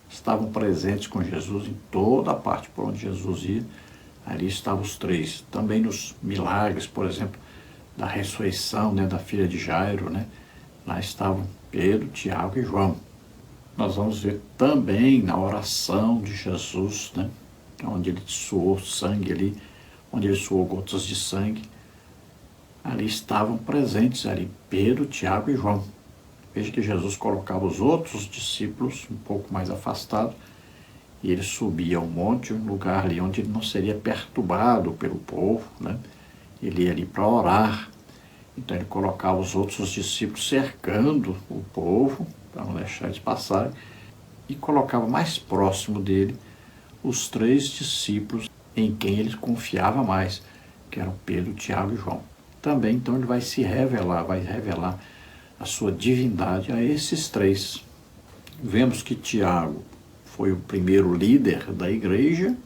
Estavam presentes com Jesus em toda a parte por onde Jesus ia, Ali estavam os três. Também nos milagres, por exemplo, da ressurreição, né, da filha de Jairo, né? Lá estavam Pedro, Tiago e João. Nós vamos ver também na oração de Jesus, né? Onde ele suou sangue ali, onde ele suou gotas de sangue. Ali estavam presentes ali Pedro, Tiago e João. Veja que Jesus colocava os outros discípulos um pouco mais afastados e ele subia ao monte, um lugar ali onde ele não seria perturbado pelo povo, né? Ele ia ali para orar. Então ele colocava os outros discípulos cercando o povo, para não deixar eles passarem, e colocava mais próximo dele os três discípulos em quem ele confiava mais, que eram Pedro, Tiago e João. Também, então, ele vai revelar a sua divindade a esses três. Vemos que Tiago foi o primeiro líder da igreja,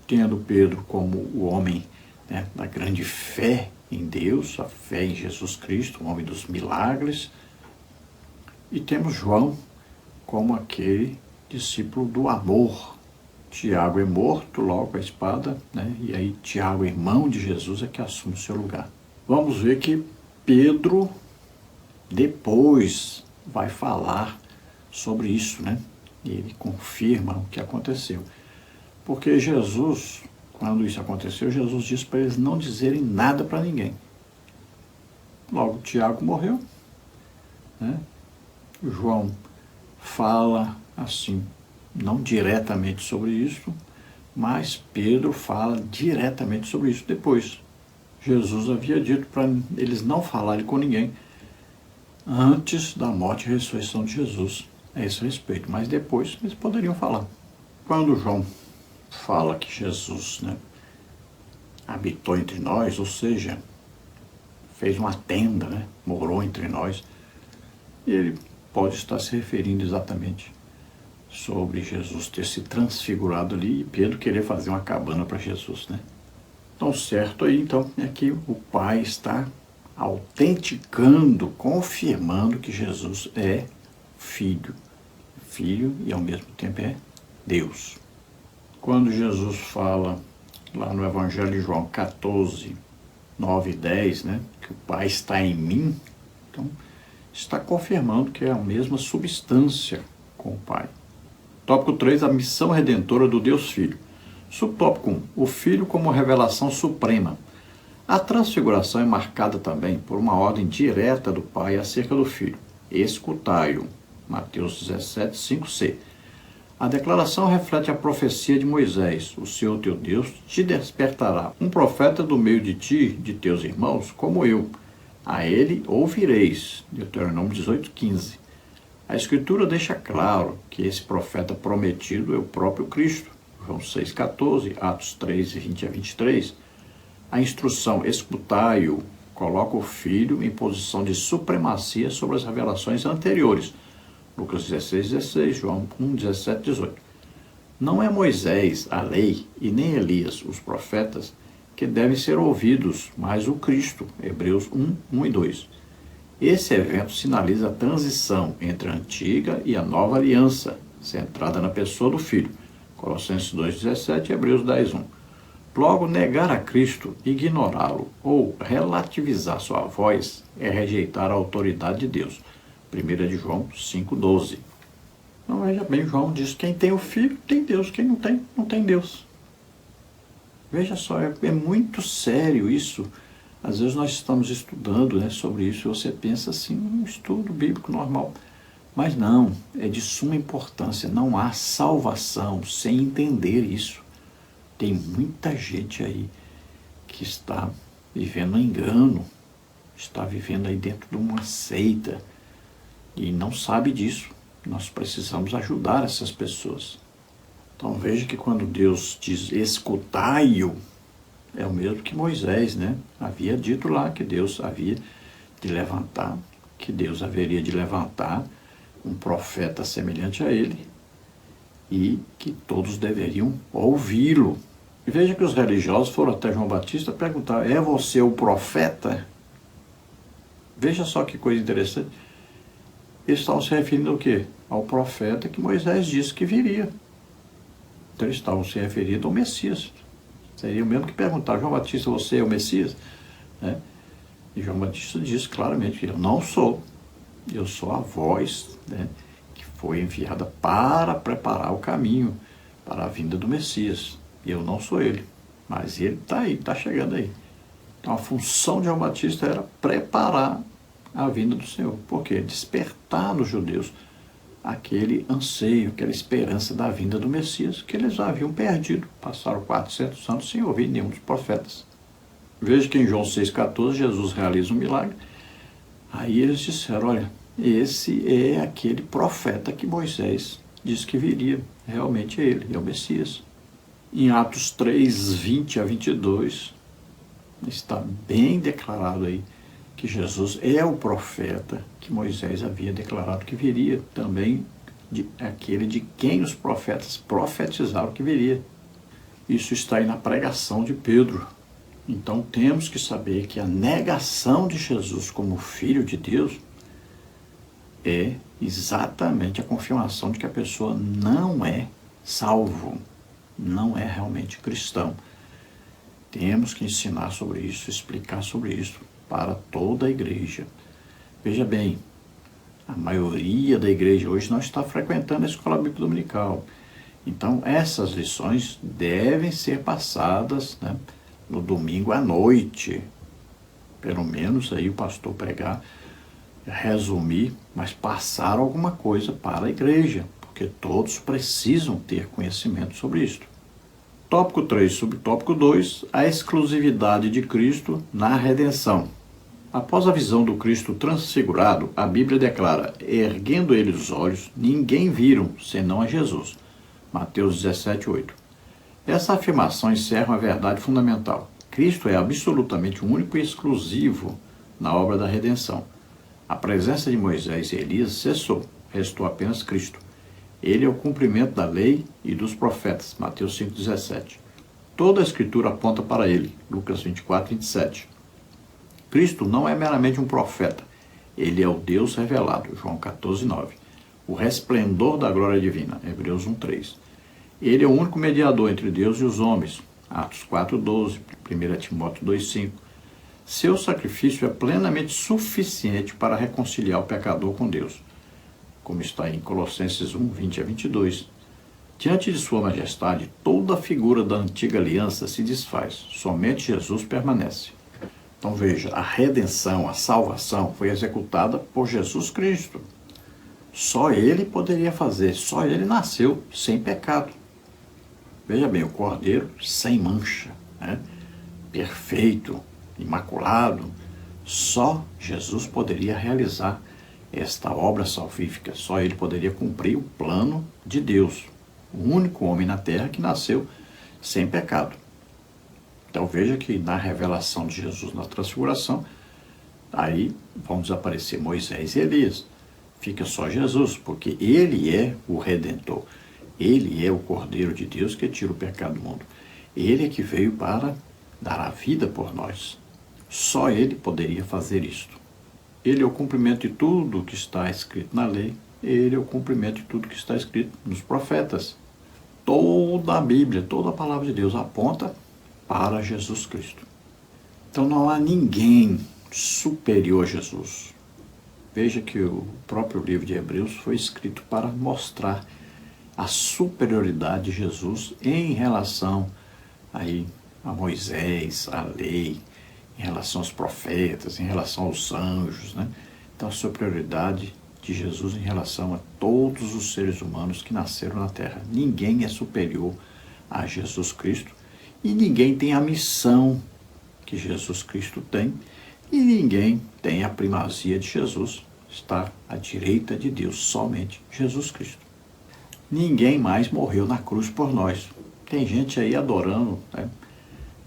tendo Pedro como o homem, né, da grande fé em Deus, a fé em Jesus Cristo, o homem dos milagres. E temos João como aquele discípulo do amor. Tiago é morto logo com a espada, né? E aí Tiago, irmão de Jesus, é que assume o seu lugar. Vamos ver que Pedro depois vai falar sobre isso, né? E ele confirma o que aconteceu. Porque Jesus, quando isso aconteceu, Jesus disse para eles não dizerem nada para ninguém. Logo, Tiago morreu, né? João fala assim, não diretamente sobre isso, mas Pedro fala diretamente sobre isso depois. Jesus havia dito para eles não falarem com ninguém antes da morte e ressurreição de Jesus a esse respeito, mas depois eles poderiam falar. Quando João fala que Jesus, né, habitou entre nós, ou seja, fez uma tenda, né, morou entre nós, ele pode estar se referindo exatamente sobre Jesus ter se transfigurado ali e Pedro querer fazer uma cabana para Jesus, né? Então, certo aí, então, é que o Pai está autenticando, confirmando que Jesus é filho e ao mesmo tempo é Deus. Quando Jesus fala lá no Evangelho de João 14, 9 e 10, né, que o Pai está em mim, então está confirmando que é a mesma substância com o Pai. Tópico 3, a missão redentora do Deus Filho. Subtópico 1, o Filho como revelação suprema. A transfiguração é marcada também por uma ordem direta do Pai acerca do Filho. Escutai-o. Mateus 17, 5c. A declaração reflete a profecia de Moisés. O Senhor teu Deus te despertará um profeta do meio de ti, de teus irmãos, como eu. A ele ouvireis. Deuteronômio 18, 15. A Escritura deixa claro que esse profeta prometido é o próprio Cristo. João 6,14, Atos 3, 20 a 23. A instrução escutai-o coloca o Filho em posição de supremacia sobre as revelações anteriores. Lucas 16, 16, João 1, 17, 18. Não é Moisés, a lei, e nem Elias, os profetas, que devem ser ouvidos, mas o Cristo. Hebreus 1, 1 e 2. Esse evento sinaliza a transição entre a antiga e a nova aliança, centrada na pessoa do Filho. Colossenses 2,17 e Hebreus 10,1. Logo, negar a Cristo, ignorá-lo ou relativizar sua voz é rejeitar a autoridade de Deus. 1 de João 5,12. Então, veja bem, João diz que quem tem o Filho tem Deus, quem não tem, não tem Deus. Veja só, é muito sério isso. Às vezes nós estamos estudando, né, sobre isso e você pensa assim, um estudo bíblico normal. Mas não, é de suma importância. Não há salvação sem entender isso. Tem muita gente aí que está vivendo um engano, está vivendo aí dentro de uma seita e não sabe disso. Nós precisamos ajudar essas pessoas. Então veja que quando Deus diz escutai-o, é o mesmo que Moisés, né? Havia dito lá que Deus havia de levantar, que Deus haveria de levantar um profeta semelhante a ele e que todos deveriam ouvi-lo. E veja que os religiosos foram até João Batista perguntar, é você o profeta? Veja só que coisa interessante. Eles estavam se referindo ao quê? Ao profeta que Moisés disse que viria. Então eles estavam se referindo ao Messias. Seria o mesmo que perguntar: João Batista, você é o Messias? Né? E João Batista diz claramente que eu não sou. Eu sou a voz, né, que foi enviada para preparar o caminho para a vinda do Messias. Eu não sou ele, mas ele está aí, está chegando aí. Então a função de João Batista era preparar a vinda do Senhor. Por quê? Despertar nos judeus aquele anseio, aquela esperança da vinda do Messias que eles haviam perdido. Passaram 400 anos sem ouvir nenhum dos profetas. Veja que em João 6,14 Jesus realiza um milagre. Aí eles disseram: olha, esse é aquele profeta que Moisés disse que viria. Realmente é ele, é o Messias. Em Atos 3, 20 a 22, está bem declarado aí que Jesus é o profeta que Moisés havia declarado que viria. Também aquele de quem os profetas profetizaram que viria. Isso está aí na pregação de Pedro. Então temos que saber que a negação de Jesus como Filho de Deus é exatamente a confirmação de que a pessoa não é salvo, não é realmente cristão. Temos que ensinar sobre isso, explicar sobre isso para toda a igreja. Veja bem, a maioria da igreja hoje não está frequentando a escola bíblica dominical. Então essas lições devem ser passadas, né, no domingo à noite, pelo menos aí o pastor pregar, resumir, mas passar alguma coisa para a igreja, porque todos precisam ter conhecimento sobre isso. Tópico 3, subtópico 2, a exclusividade de Cristo na redenção. Após a visão do Cristo transfigurado, a Bíblia declara: erguendo eles os olhos, ninguém viram, senão a Jesus. Mateus 17:8. Essa afirmação encerra uma verdade fundamental. Cristo é absolutamente único e exclusivo na obra da redenção. A presença de Moisés e Elias cessou, restou apenas Cristo. Ele é o cumprimento da lei e dos profetas, Mateus 5,17. Toda a Escritura aponta para ele, Lucas 24:27. Cristo não é meramente um profeta, ele é o Deus revelado, João 14:9. O resplendor da glória divina, Hebreus 1:3. Ele é o único mediador entre Deus e os homens, Atos 4:12, 1 Timóteo 2:5. Seu sacrifício é plenamente suficiente para reconciliar o pecador com Deus, como está em Colossenses 1:20 a 22. Diante de sua majestade, toda a figura da antiga aliança se desfaz, somente Jesus permanece. Então veja, a redenção, a salvação foi executada por Jesus Cristo. Só ele poderia fazer, só ele nasceu sem pecado. Veja bem, o Cordeiro sem mancha, né? Perfeito, imaculado. Só Jesus poderia realizar esta obra salvífica, só ele poderia cumprir o plano de Deus. O único homem na terra que nasceu sem pecado. Então veja que na revelação de Jesus na transfiguração, aí vão desaparecer Moisés e Elias. Fica só Jesus, porque ele é o Redentor. Ele é o Cordeiro de Deus que tira o pecado do mundo. Ele é que veio para dar a vida por nós. Só ele poderia fazer isto. Ele é o cumprimento de tudo que está escrito na lei. Ele é o cumprimento de tudo que está escrito nos profetas. Toda a Bíblia, toda a palavra de Deus aponta para Jesus Cristo. Então não há ninguém superior a Jesus. Veja que o próprio livro de Hebreus foi escrito para mostrar a superioridade de Jesus em relação aí a Moisés, a lei, em relação aos profetas, em relação aos anjos, né? Então a superioridade de Jesus em relação a todos os seres humanos que nasceram na terra. Ninguém é superior a Jesus Cristo e ninguém tem a missão que Jesus Cristo tem e ninguém tem a primazia de Jesus. Está à direita de Deus, somente Jesus Cristo. Ninguém mais morreu na cruz por nós. Tem gente aí adorando, né?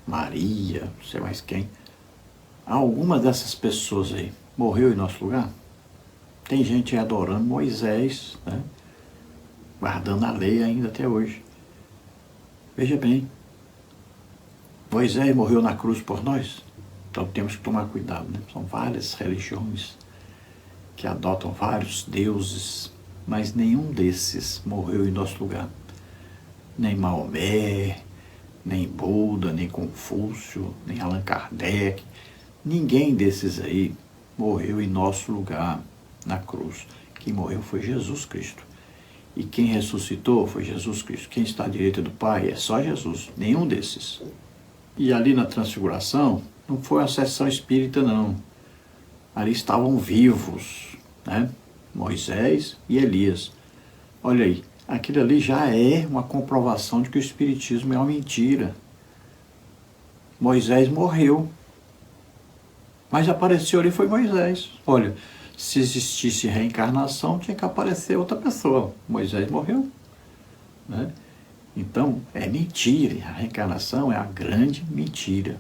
Maria, não sei mais quem. Alguma dessas pessoas aí morreu em nosso lugar? Tem gente aí adorando Moisés, né? Guardando a lei ainda até hoje. Veja bem, Moisés morreu na cruz por nós? Então temos que tomar cuidado, né? São várias religiões que adotam vários deuses, mas nenhum desses morreu em nosso lugar. Nem Maomé, nem Buda, nem Confúcio, nem Allan Kardec. Ninguém desses aí morreu em nosso lugar na cruz. Quem morreu foi Jesus Cristo. E quem ressuscitou foi Jesus Cristo. Quem está à direita do Pai é só Jesus, nenhum desses. E ali na Transfiguração, não foi uma sessão espírita, não. Ali estavam vivos, né? Moisés e Elias. Olha aí, aquilo ali já é uma comprovação de que o Espiritismo é uma mentira. Moisés morreu, mas apareceu ali foi Moisés. Olha, se existisse reencarnação, tinha que aparecer outra pessoa. Moisés morreu, né? Então, é mentira. A reencarnação é a grande mentira.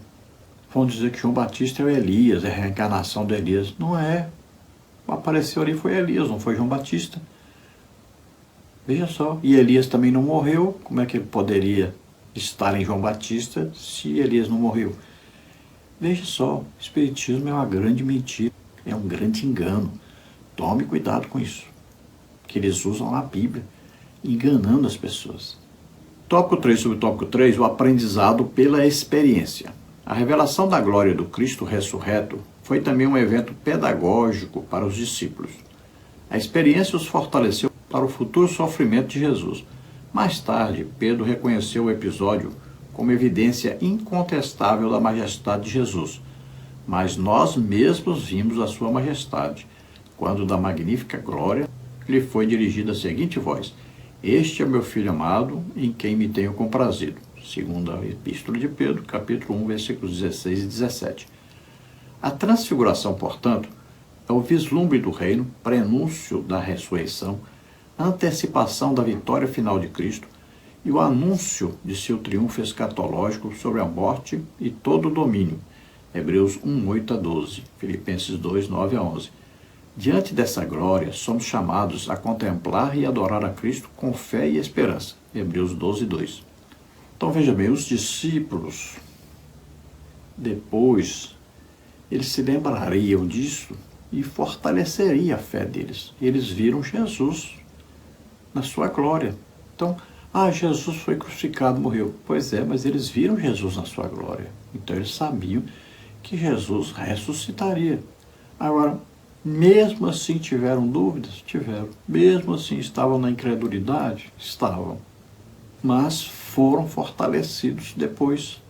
Vão dizer que João Batista é o Elias, é a reencarnação do Elias. Não é. Apareceu ali foi Elias, não foi João Batista. Veja só. E Elias também não morreu. Como é que ele poderia estar em João Batista se Elias não morreu? Veja só. O Espiritismo é uma grande mentira. É um grande engano. Tome cuidado com isso. Que eles usam a Bíblia, enganando as pessoas. Tópico 3, subtópico 3, o aprendizado pela experiência. A revelação da glória do Cristo ressurreto foi também um evento pedagógico para os discípulos. A experiência os fortaleceu para o futuro sofrimento de Jesus. Mais tarde, Pedro reconheceu o episódio como evidência incontestável da majestade de Jesus. Mas nós mesmos vimos a sua majestade, quando da magnífica glória lhe foi dirigida a seguinte voz: Este é meu Filho amado, em quem me tenho comprazido. Segunda Epístola de Pedro, capítulo 1, versículos 16 e 17. A transfiguração, portanto, é o vislumbre do reino, prenúncio da ressurreição, antecipação da vitória final de Cristo e o anúncio de seu triunfo escatológico sobre a morte e todo o domínio. Hebreus 1, 8 a 12, Filipenses 2, 9 a 11. Diante dessa glória, somos chamados a contemplar e adorar a Cristo com fé e esperança. Hebreus 12, 2. Então veja bem, os discípulos, depois, eles se lembrariam disso e fortaleceria a fé deles. Eles viram Jesus na sua glória. Então, Jesus foi crucificado, morreu. Pois é, mas eles viram Jesus na sua glória. Então eles sabiam que Jesus ressuscitaria. Agora, mesmo assim tiveram dúvidas? Tiveram. Mesmo assim estavam na incredulidade? Estavam. Mas foram fortalecidos depois.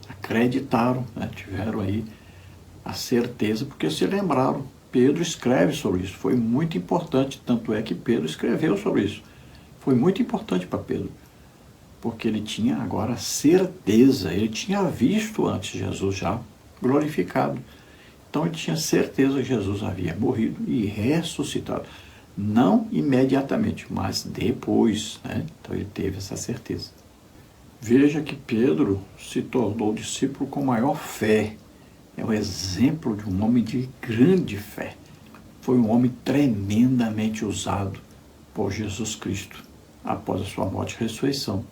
Acreditaram, né? Tiveram aí a certeza, porque se lembraram. Pedro escreve sobre isso. Foi muito importante, tanto é que Pedro escreveu sobre isso. Foi muito importante para Pedro, porque ele tinha agora certeza, ele tinha visto antes Jesus já glorificado. Então ele tinha certeza que Jesus havia morrido e ressuscitado. Não imediatamente, mas depois, né? Então ele teve essa certeza. Veja que Pedro se tornou discípulo com maior fé. É o exemplo de um homem de grande fé. Foi um homem tremendamente usado por Jesus Cristo após a sua morte e ressurreição.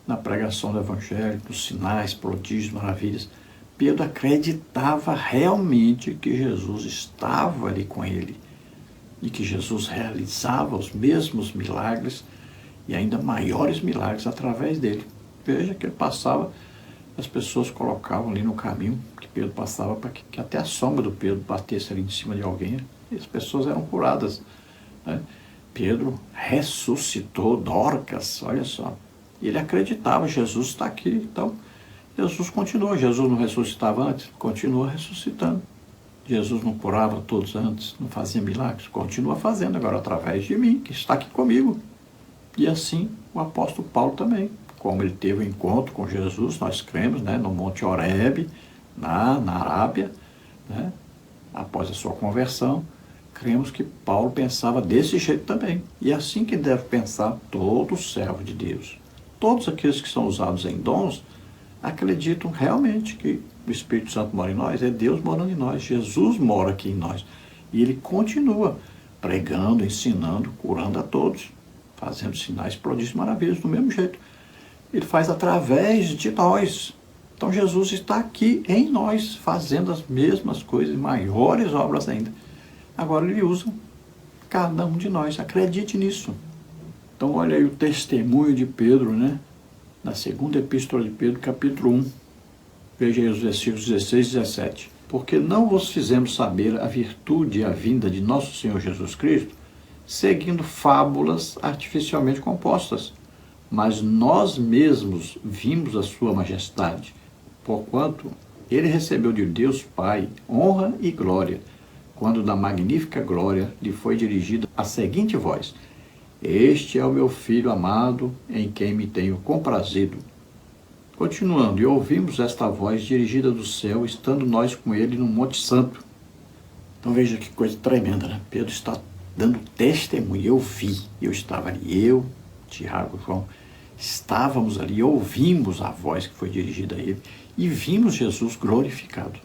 Na pregação do Evangelho, nos sinais, prodígios, maravilhas, Pedro acreditava realmente que Jesus estava ali com ele e que Jesus realizava os mesmos milagres e ainda maiores milagres através dele. Veja que ele passava, as pessoas colocavam ali no caminho que Pedro passava para que até a sombra do Pedro batesse ali em cima de alguém e as pessoas eram curadas, né? Pedro ressuscitou Dorcas, olha só. Ele acreditava, Jesus está aqui, então Jesus continua. Jesus não ressuscitava antes? Continua ressuscitando. Jesus não curava todos antes, não fazia milagres? Continua fazendo agora através de mim, que está aqui comigo. E assim o apóstolo Paulo também. Como ele teve um encontro com Jesus, nós cremos, né, no Monte Horebe, na Arábia, né, após a sua conversão, cremos que Paulo pensava desse jeito também. E é assim que deve pensar todo servo de Deus. Todos aqueles que são usados em dons, acreditam realmente que o Espírito Santo mora em nós, é Deus morando em nós, Jesus mora aqui em nós. E ele continua pregando, ensinando, curando a todos, fazendo sinais, prodígios, maravilhas, do mesmo jeito. Ele faz através de nós. Então Jesus está aqui em nós, fazendo as mesmas coisas, maiores obras ainda. Agora ele usa cada um de nós, acredite nisso. Então olha aí o testemunho de Pedro, né? na segunda epístola de Pedro, capítulo 1. Veja aí os versículos 16 e 17. Porque não vos fizemos saber a virtude e a vinda de nosso Senhor Jesus Cristo, seguindo fábulas artificialmente compostas, mas nós mesmos vimos a sua majestade, porquanto ele recebeu de Deus Pai honra e glória, quando da magnífica glória lhe foi dirigida a seguinte voz: Este é o meu Filho amado, em quem me tenho comprazido. Continuando, e ouvimos esta voz dirigida do céu, estando nós com ele no Monte Santo. Então veja que coisa tremenda, né? Pedro está dando testemunho. Eu vi, eu estava ali, eu, Tiago, João, estávamos ali, ouvimos a voz que foi dirigida a ele e vimos Jesus glorificado.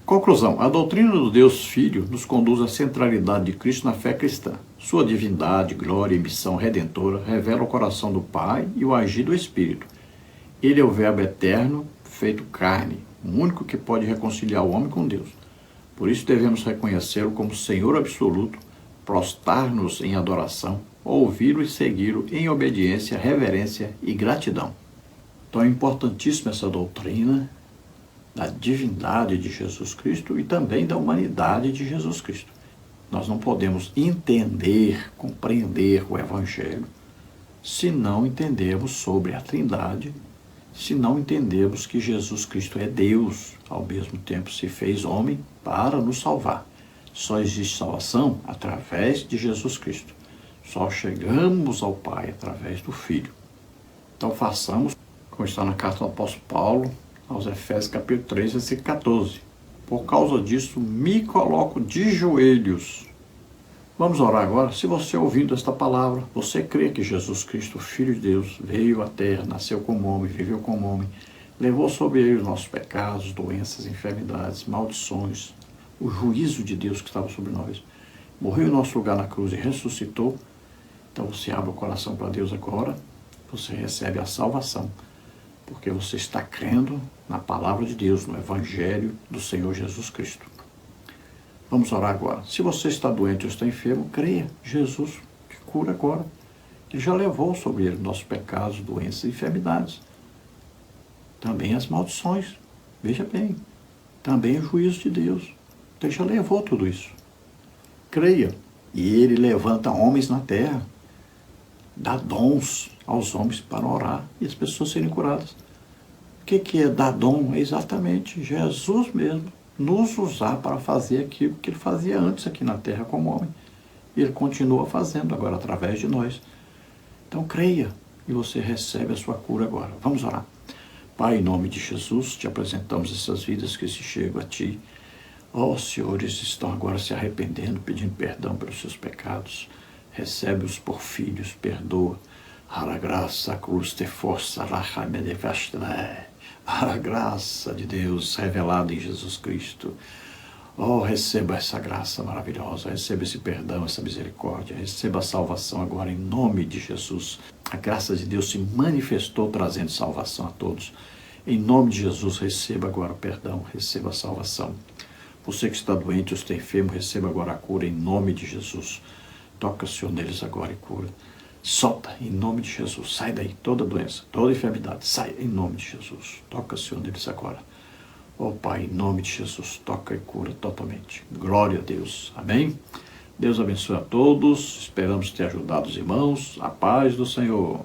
Conclusão: a doutrina do Deus Filho nos conduz à centralidade de Cristo na fé cristã. Sua divindade, glória e missão redentora revela o coração do Pai e o agir do Espírito. Ele é o Verbo eterno feito carne, o único que pode reconciliar o homem com Deus. Por isso devemos reconhecê-lo como Senhor absoluto, prostrar-nos em adoração, ouvi-lo e segui-lo em obediência, reverência e gratidão. Então é importantíssima essa doutrina da divindade de Jesus Cristo e também da humanidade de Jesus Cristo. Nós não podemos entender, compreender o Evangelho se não entendermos sobre a Trindade, se não entendermos que Jesus Cristo é Deus, ao mesmo tempo se fez homem para nos salvar. Só existe salvação através de Jesus Cristo. Só chegamos ao Pai através do Filho. Então façamos, como está na carta do apóstolo Paulo, aos Efésios capítulo 3, versículo 14. Por causa disso, me coloco de joelhos. Vamos orar agora. Se você ouvindo esta palavra, você crê que Jesus Cristo, Filho de Deus, veio à terra, nasceu como homem, viveu como homem, levou sobre ele os nossos pecados, doenças, enfermidades, maldições, o juízo de Deus que estava sobre nós, morreu em nosso lugar na cruz e ressuscitou. Então você abre o coração para Deus agora, você recebe a salvação, porque você está crendo na palavra de Deus, no Evangelho do Senhor Jesus Cristo. Vamos orar agora. Se você está doente ou está enfermo, creia. Jesus te cura agora. Ele já levou sobre ele nossos pecados, doenças e enfermidades. Também as maldições. Veja bem. Também o juízo de Deus. Ele já levou tudo isso. Creia. E ele levanta homens na terra. Dá dons aos homens para orar e as pessoas serem curadas. O que é dar dom? É exatamente Jesus mesmo nos usar para fazer aquilo que ele fazia antes aqui na terra como homem. E ele continua fazendo agora através de nós. Então creia e você recebe a sua cura agora. Vamos orar. Pai, em nome de Jesus, te apresentamos essas vidas que se chegam a ti. Ó, senhores, estão agora se arrependendo, pedindo perdão pelos seus pecados. Recebe-os por filhos, perdoa. A graça, a cruz, te força, a graça de Deus revelada em Jesus Cristo. Oh, receba essa graça maravilhosa, receba esse perdão, essa misericórdia, receba a salvação agora em nome de Jesus. A graça de Deus se manifestou trazendo salvação a todos. Em nome de Jesus, receba agora o perdão, receba a salvação. Você que está doente ou está enfermo, receba agora a cura em nome de Jesus. Toca, Senhor, neles agora e cura. Solta, em nome de Jesus. Sai daí, toda doença, toda enfermidade. Sai, em nome de Jesus. Toca, Senhor, neles agora. Oh, Pai, em nome de Jesus, toca e cura totalmente. Glória a Deus. Amém? Deus abençoe a todos. Esperamos ter ajudado os irmãos. A paz do Senhor.